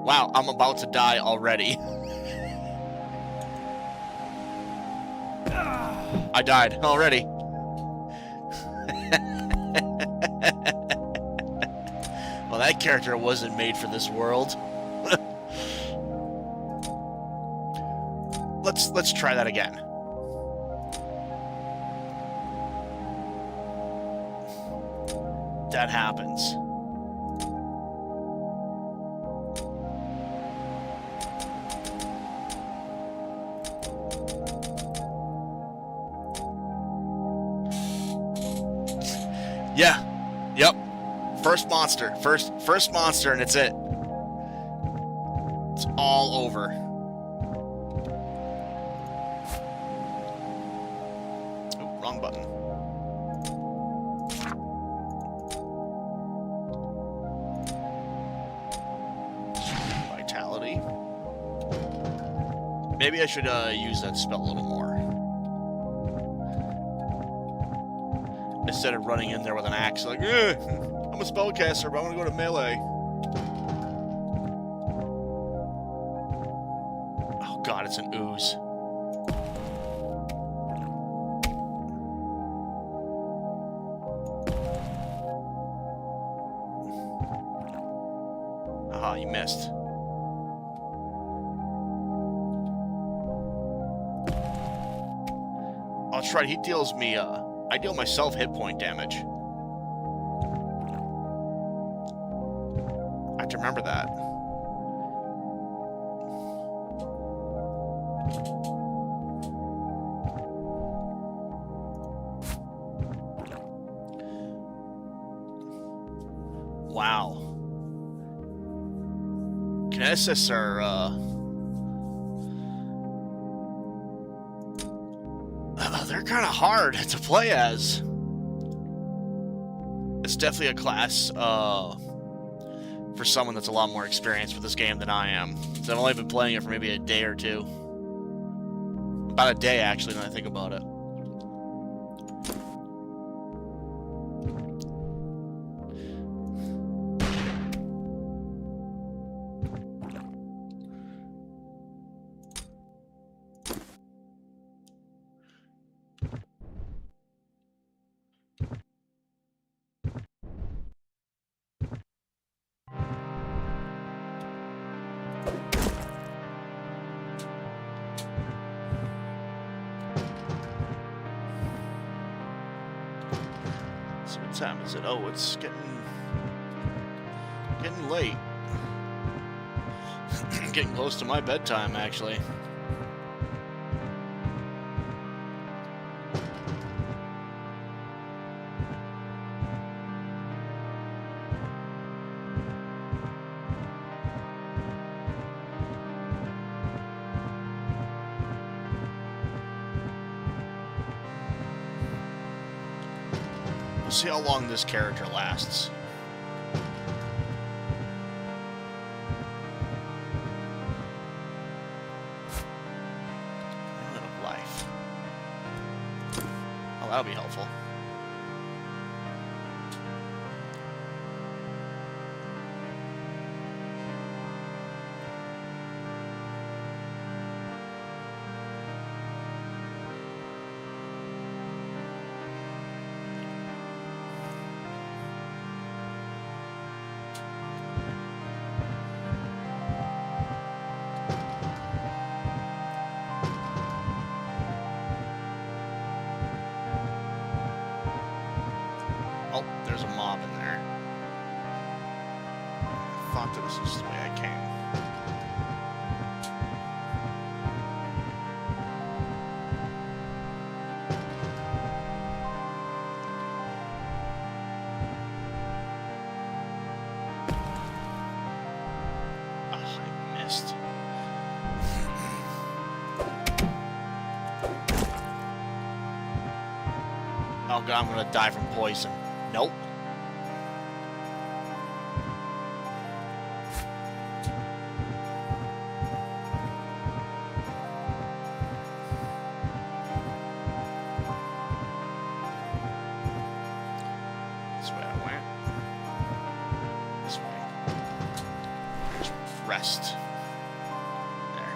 Wow, I'm about to die already. I died already. Well, that character wasn't made for this world. Let's try that again. That happens. Yeah. Yep. First monster. First monster, and it's it. It's all over. Oh, wrong button. Vitality. Maybe I should use that spell a little more. Instead of running in there with an axe, like, I'm a spellcaster, but I want to go to melee. Oh god, it's an ooze. missed. Oh, that's right. He deals me, I deal myself hit point damage. I have to remember that. Wow. Kineticists are, they're kind of hard to play as. It's definitely a class, for someone that's a lot more experienced with this game than I am. So I've only been playing it for maybe a day or two. About a day, actually, when I think about it. What time is it? Oh, it's getting late. Getting close to my bedtime, actually. We'll see how long this character lasts. Unit of life. Oh, that'll be helpful. Oh, there's a mob in there. I thought that this was the way I came. Oh, I missed. Oh god, I'm gonna die from poison. Nope. This way I went. This way. Just rest. There.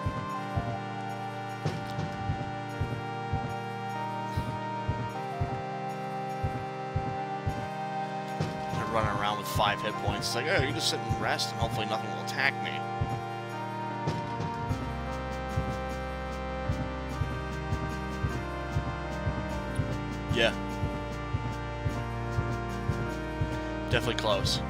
Running around with 5 hit points. It's like, oh, you just sit and rest and hopefully nothing will attack me. Yeah. Definitely close.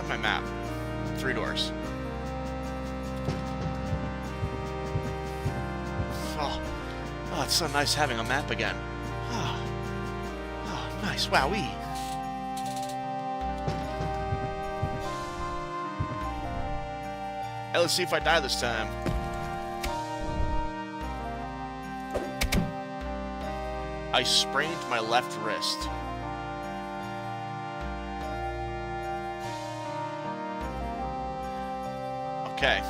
My map. 3 doors. Oh, it's so nice having a map again. Oh, nice. Wowee. Hey, let's see if I die this time. I sprained my left wrist. Okay.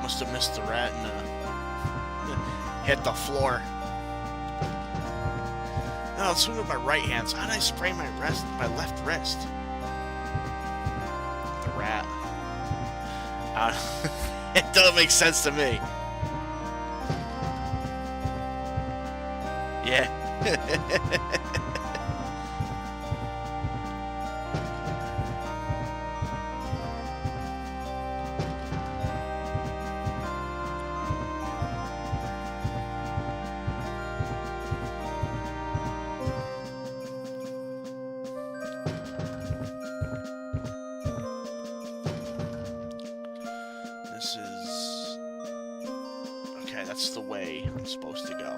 Must have missed the rat and hit the floor. No, I'll swing with my right hand. So how did I spray my left wrist? The rat. It doesn't make sense to me. Yeah. This is... Okay, that's the way I'm supposed to go.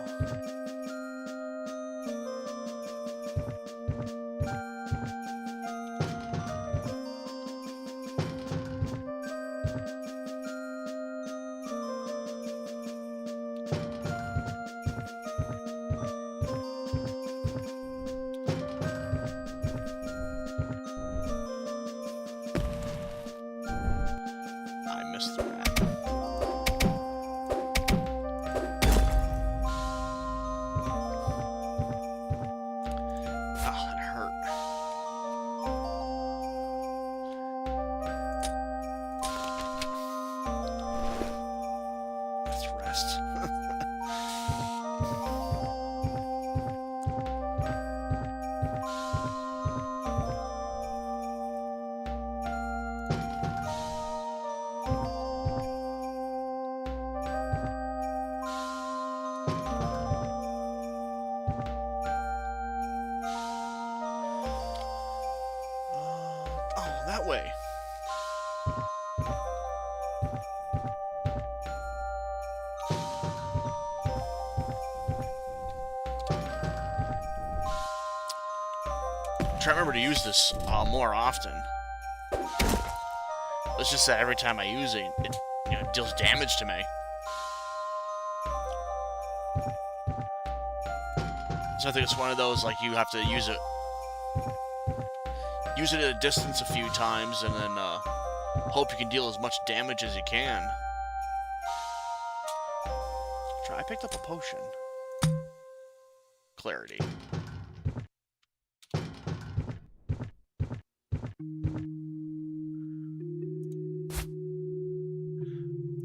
That way. Try to remember to use this more often. It's just that every time I use it, it deals damage to me. So I think it's one of those, like, you have to use it at a distance a few times, and then hope you can deal as much damage as you can. I picked up a potion. Clarity.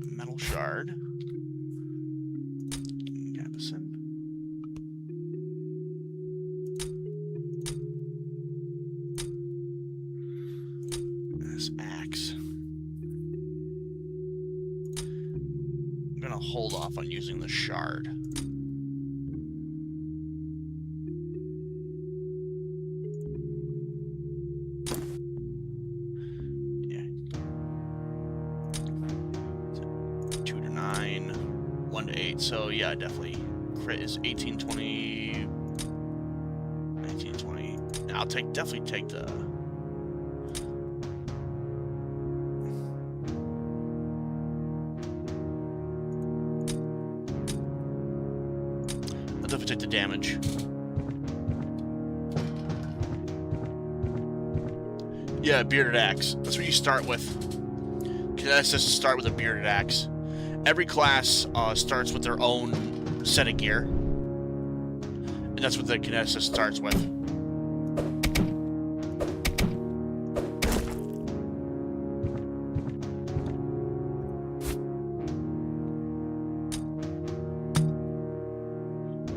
Metal shard. Gabison. Axe. I'm gonna hold off on using the shard. Yeah. 2 to 9, 1 to 8. So yeah, definitely. Crit is 18, 20, 19, 20. I'll definitely take the. Take the damage. Yeah, bearded axe. That's what you start with. Kineticists start with a bearded axe. Every class starts with their own set of gear, and that's what the Kineticist starts with.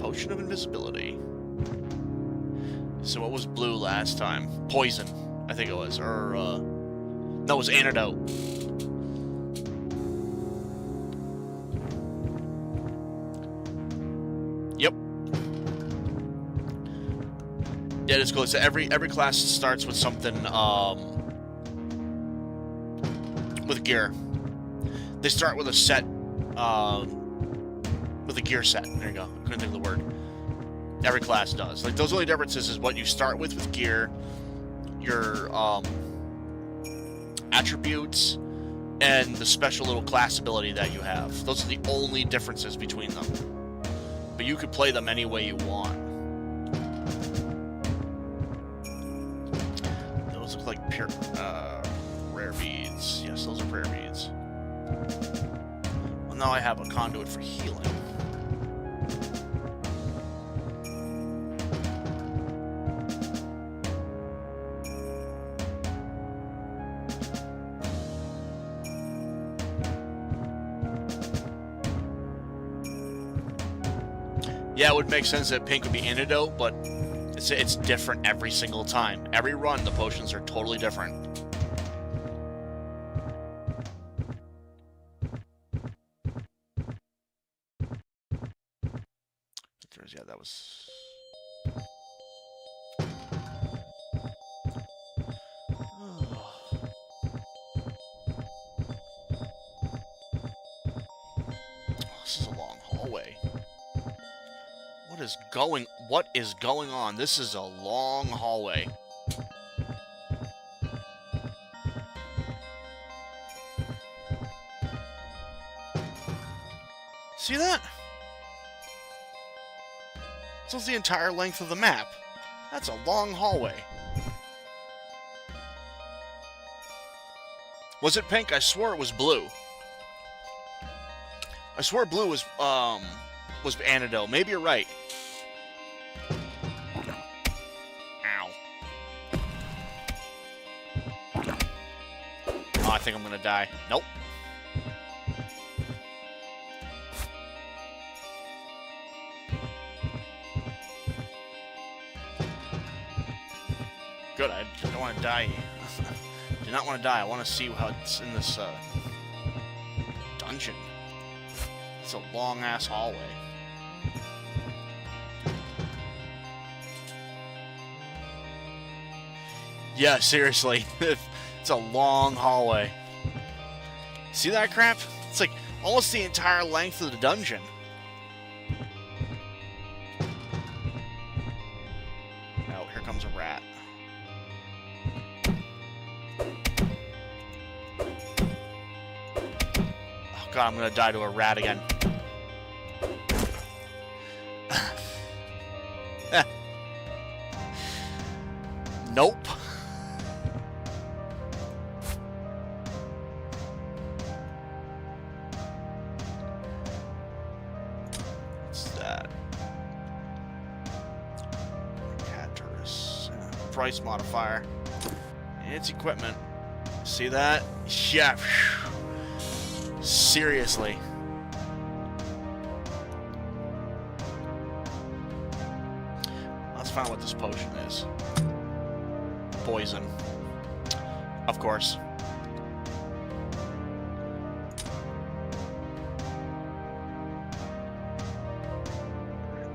Potion of invisibility. So what was blue last time? Poison, I think it was. Or, no, it was antidote. Yep. Yeah, it's cool. So every class starts with something, with gear. They start with a set, with a gear set. There you go. I couldn't think of the word. Every class does. Like, those only differences is what you start with gear, your attributes, and the special little class ability that you have. Those are the only differences between them. But you could play them any way you want. Those look like pure rare beads. Yes, those are rare beads. Well, now I have a conduit for healing. Yeah, it would make sense that pink would be antidote, but it's different every single time. Every run, the potions are totally different. Yeah, that was... This is a long hallway. What is going on? This is a long hallway. See that? This is the entire length of the map. That's a long hallway. Was it pink? I swore it was blue. I swore blue was antidote. Maybe you're right. Ow. Oh, I think I'm gonna die. Nope. Good, I don't want to die. Do not want to die. I want to see how it's in this dungeon. It's a long-ass hallway. Yeah, seriously. It's a long hallway. See that crap? It's like almost the entire length of the dungeon. Oh, here comes a rat. Oh god, I'm gonna die to a rat again. Nope. What's that? Price modifier. And it's equipment. See that? Yeah. Seriously. Let's find out what this potion is. Poison. Of course.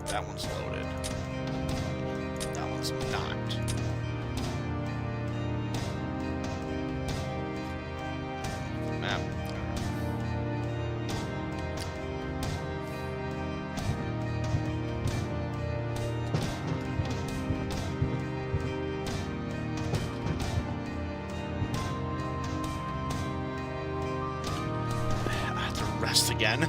That one's loaded. That one's not. Map. Rest again.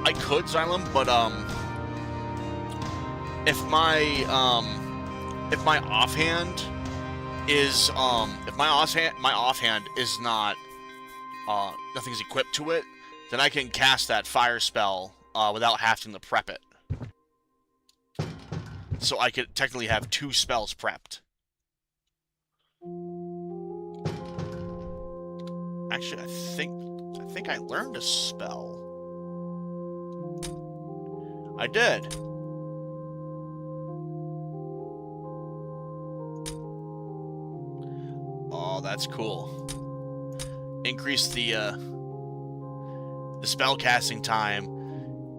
I could Xylem, but if my offhand is my offhand is not nothing's equipped to it, then I can cast that fire spell without having to prep it. So I could technically have 2 spells prepped. Actually, I think I learned a spell. I did. Oh, that's cool. Increase the spell casting time.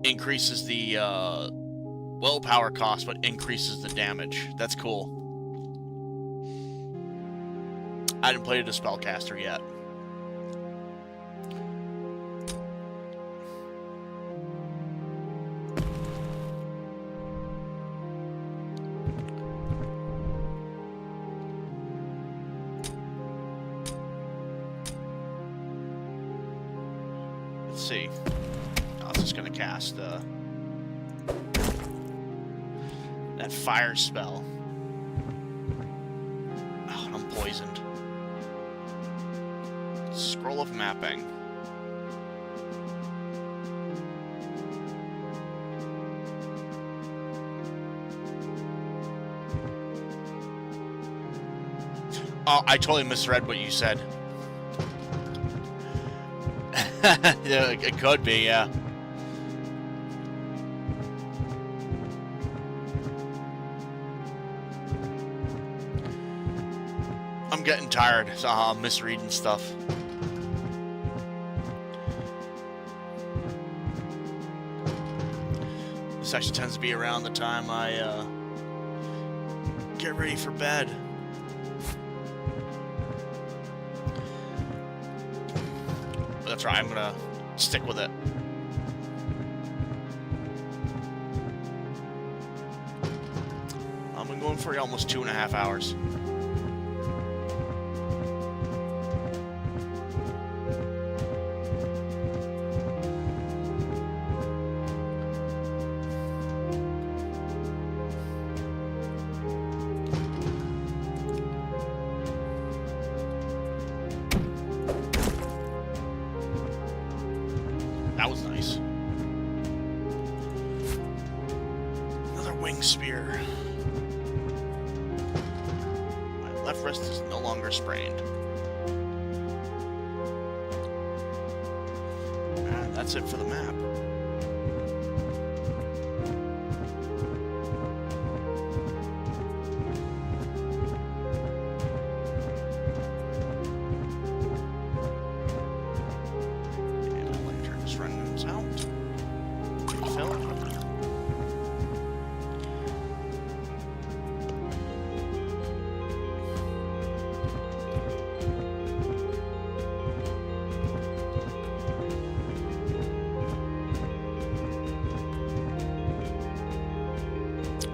Increases the willpower cost, but increases the damage. That's cool. I haven't played a spellcaster yet. Let's see. I was just gonna cast That fire spell. Oh, I'm poisoned. Scroll of mapping. Oh, I totally misread what you said. Yeah, it could be, yeah. I'm getting tired, so I'm misreading stuff. This actually tends to be around the time I get ready for bed. But that's right, I'm gonna stick with it. I've been going for almost 2.5 hours. That was nice. Another wing spear. My left wrist is no longer sprained. And that's it for the map.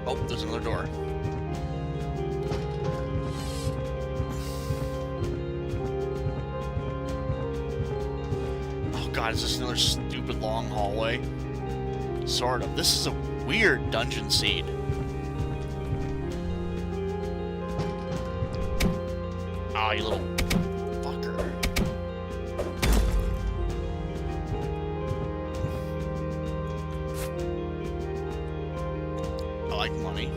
Oh, there's another door. Oh god, is this another stupid long hallway? Sort of. This is a weird dungeon seed. Ah, you little fucker. I like money.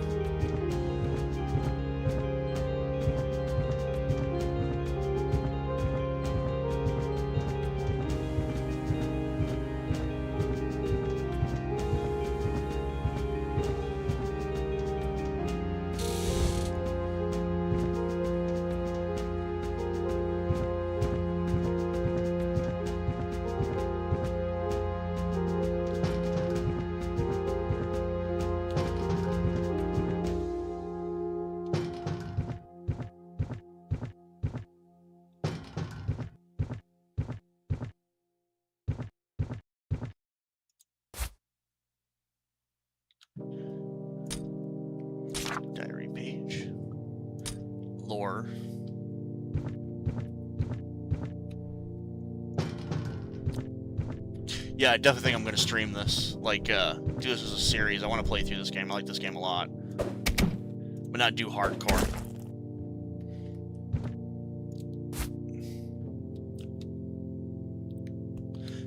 Diary page. Lore. Yeah, I definitely think I'm going to stream this. Like, do this as a series. I want to play through this game. I like this game a lot. But not do hardcore.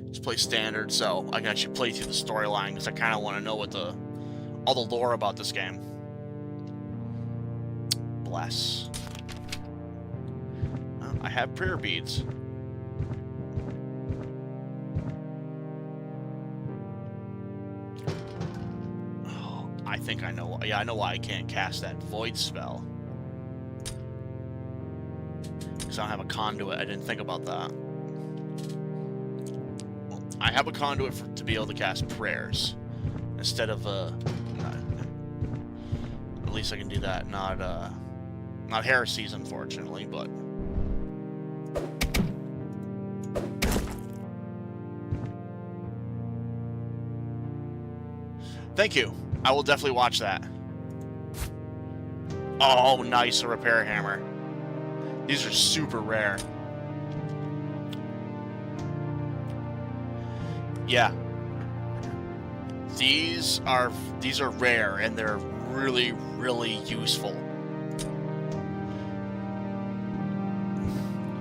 Just play standard, so I can actually play through the storyline, because I kind of want to know what all the lore about this game. Bless. I have prayer beads. Oh, I think I know. Yeah, I know why I can't cast that void spell. Because I don't have a conduit. I didn't think about that. Well, I have a conduit to be able to cast prayers instead of at least I can do that. Not heresies, unfortunately, but. Thank you. I will definitely watch that. Oh, nice, a repair hammer. These are super rare. Yeah. These are rare, and they're really, really useful.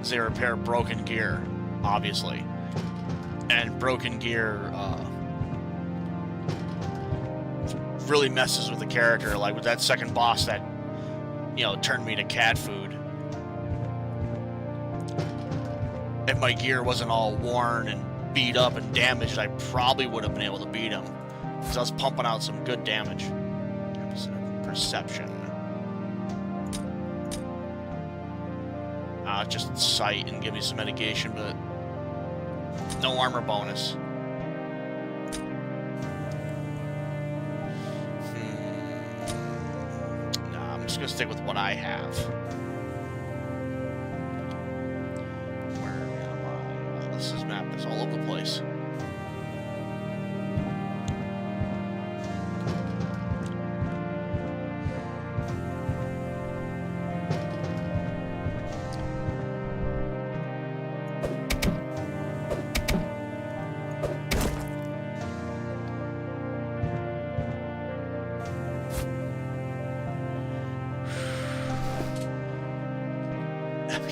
They repair broken gear, obviously. And broken gear really messes with the character, like with that second boss that, you know, turned me to cat food. If my gear wasn't all worn and beat up and damaged, I probably would have been able to beat him. Because I was pumping out some good damage. Perception. Just sight and give me some mitigation, but no armor bonus. Nah, I'm just gonna stick with what I have. Where am I? Oh, this map is all over the place.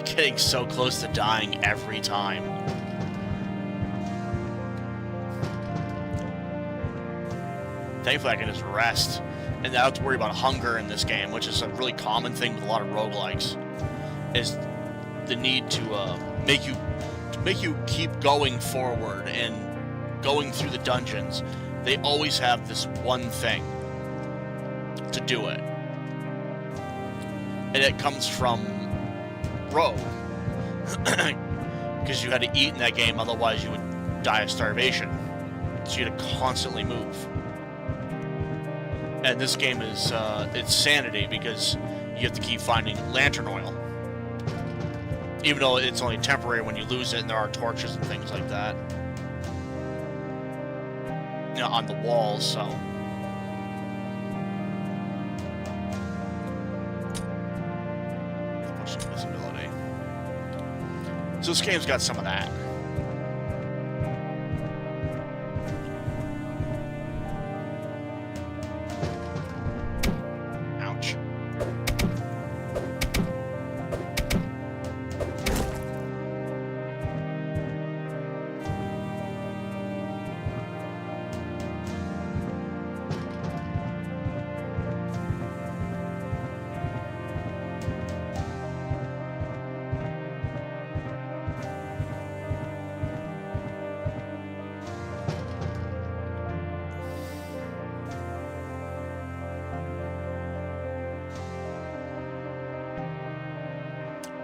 Getting so close to dying every time. Thankfully I can just rest and not have to worry about hunger in this game, which is a really common thing with a lot of roguelikes, is the need to make you keep going forward and going through the dungeons. They always have this one thing to do it, and it comes from Rogue, because you had to eat in that game, otherwise you would die of starvation. So you had to constantly move. And this game is it's sanity, because you have to keep finding lantern oil, even though it's only temporary when you lose it, and there are torches and things like that, you know, on the walls. So visibility. So this game's got some of that. Ouch.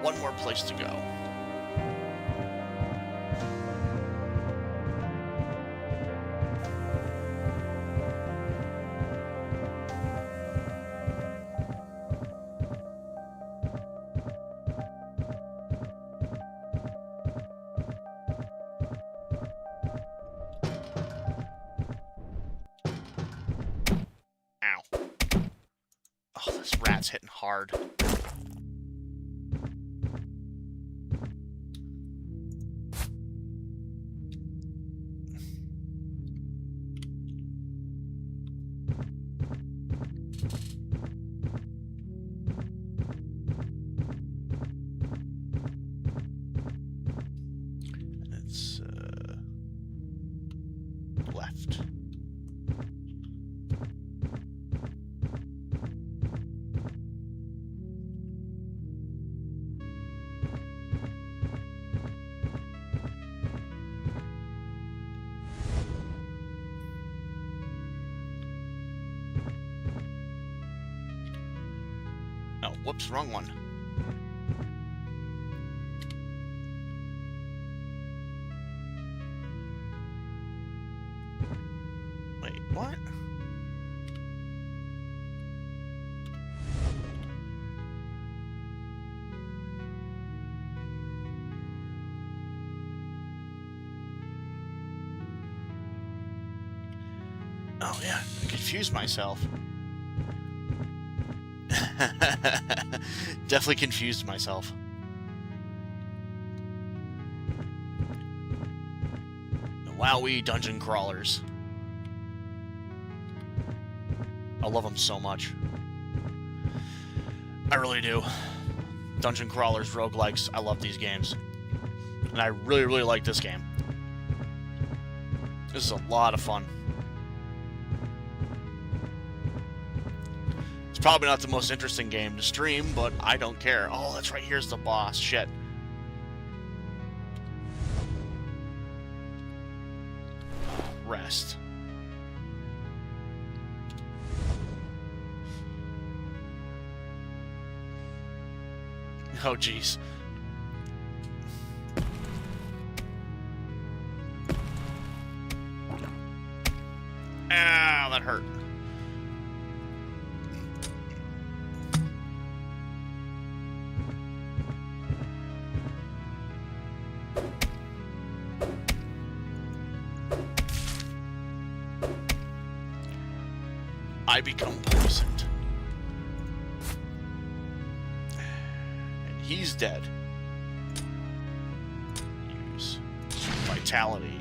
One more place to go. Ow. Oh, this rat's hitting hard. Left. Oh, whoops, wrong one. Wait, what? Oh yeah, I confused myself. Definitely confused myself. Wowee, dungeon crawlers. I love them so much. I really do. Dungeon crawlers, roguelikes, I love these games. And I really, really like this game. This is a lot of fun. It's probably not the most interesting game to stream, but I don't care. Oh, that's right, here's the boss. Shit. Rest. Oh, jeez. Ah, that hurt. I become poisoned. And he's dead. Use vitality.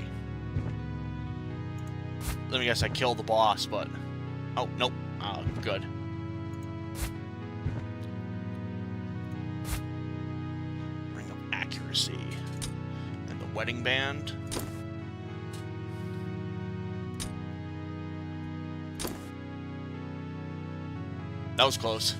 Let me guess, I killed the boss, but... Oh, nope. Oh, good. Ring of Accuracy. And the Wedding Band. That was close.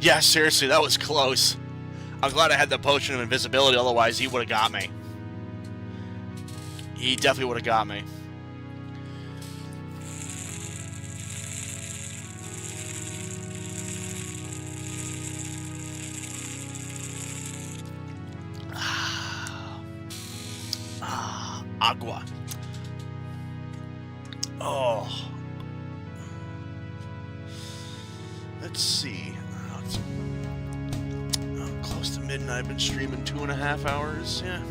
Yeah, seriously, that was close. I'm glad I had the potion of invisibility, otherwise he would have got me. He definitely would have got me. Agua. Oh. Let's see. It's close to midnight. I've been streaming 2.5 hours. Yeah.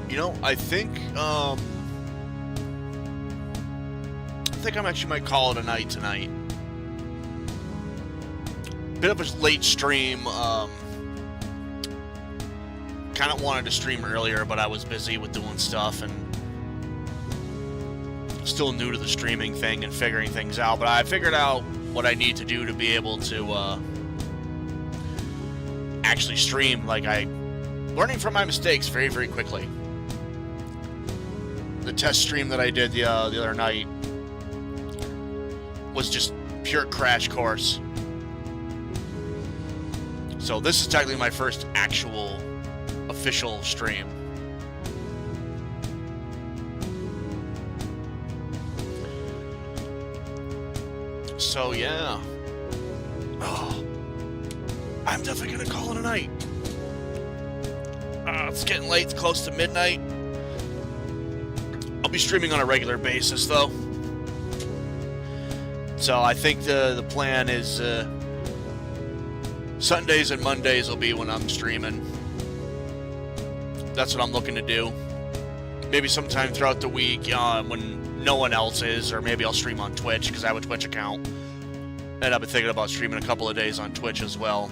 You know, I think I actually might call it a night tonight. Bit of a late stream. Kind of wanted to stream earlier, but I was busy with doing stuff and still new to the streaming thing and figuring things out. But I figured out what I need to do to be able to actually stream. Like, learning from my mistakes very, very quickly. The test stream that I did the other night was just pure crash course. So this is technically my first actual official stream. So yeah. Oh, I'm definitely gonna call it a night. It's getting late, it's close to midnight. I'll be streaming on a regular basis though. So I think the plan is Sundays and Mondays will be when I'm streaming. That's what I'm looking to do. Maybe sometime throughout the week when no one else is, or maybe I'll stream on Twitch because I have a Twitch account. And I've been thinking about streaming a couple of days on Twitch as well.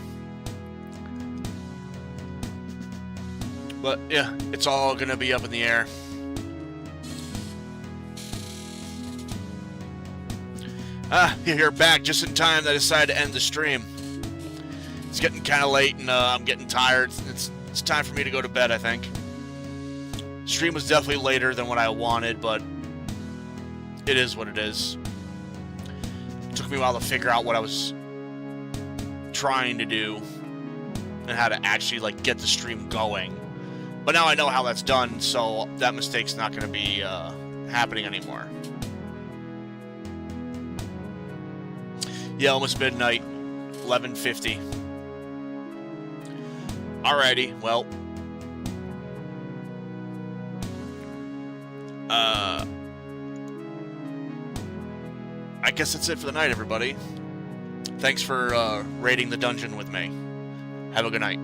But yeah, it's all gonna be up in the air. You're back just in time. I decided to end the stream. It's getting kind of late, and I'm getting tired. It's time for me to go to bed, I think. Stream was definitely later than what I wanted, but it is what it is. It took me a while to figure out what I was trying to do and how to actually like get the stream going. But now I know how that's done, so that mistake's not going to be happening anymore. Yeah, almost midnight. 11:50. Alrighty, well. I guess that's it for the night, everybody. Thanks for raiding the dungeon with me. Have a good night.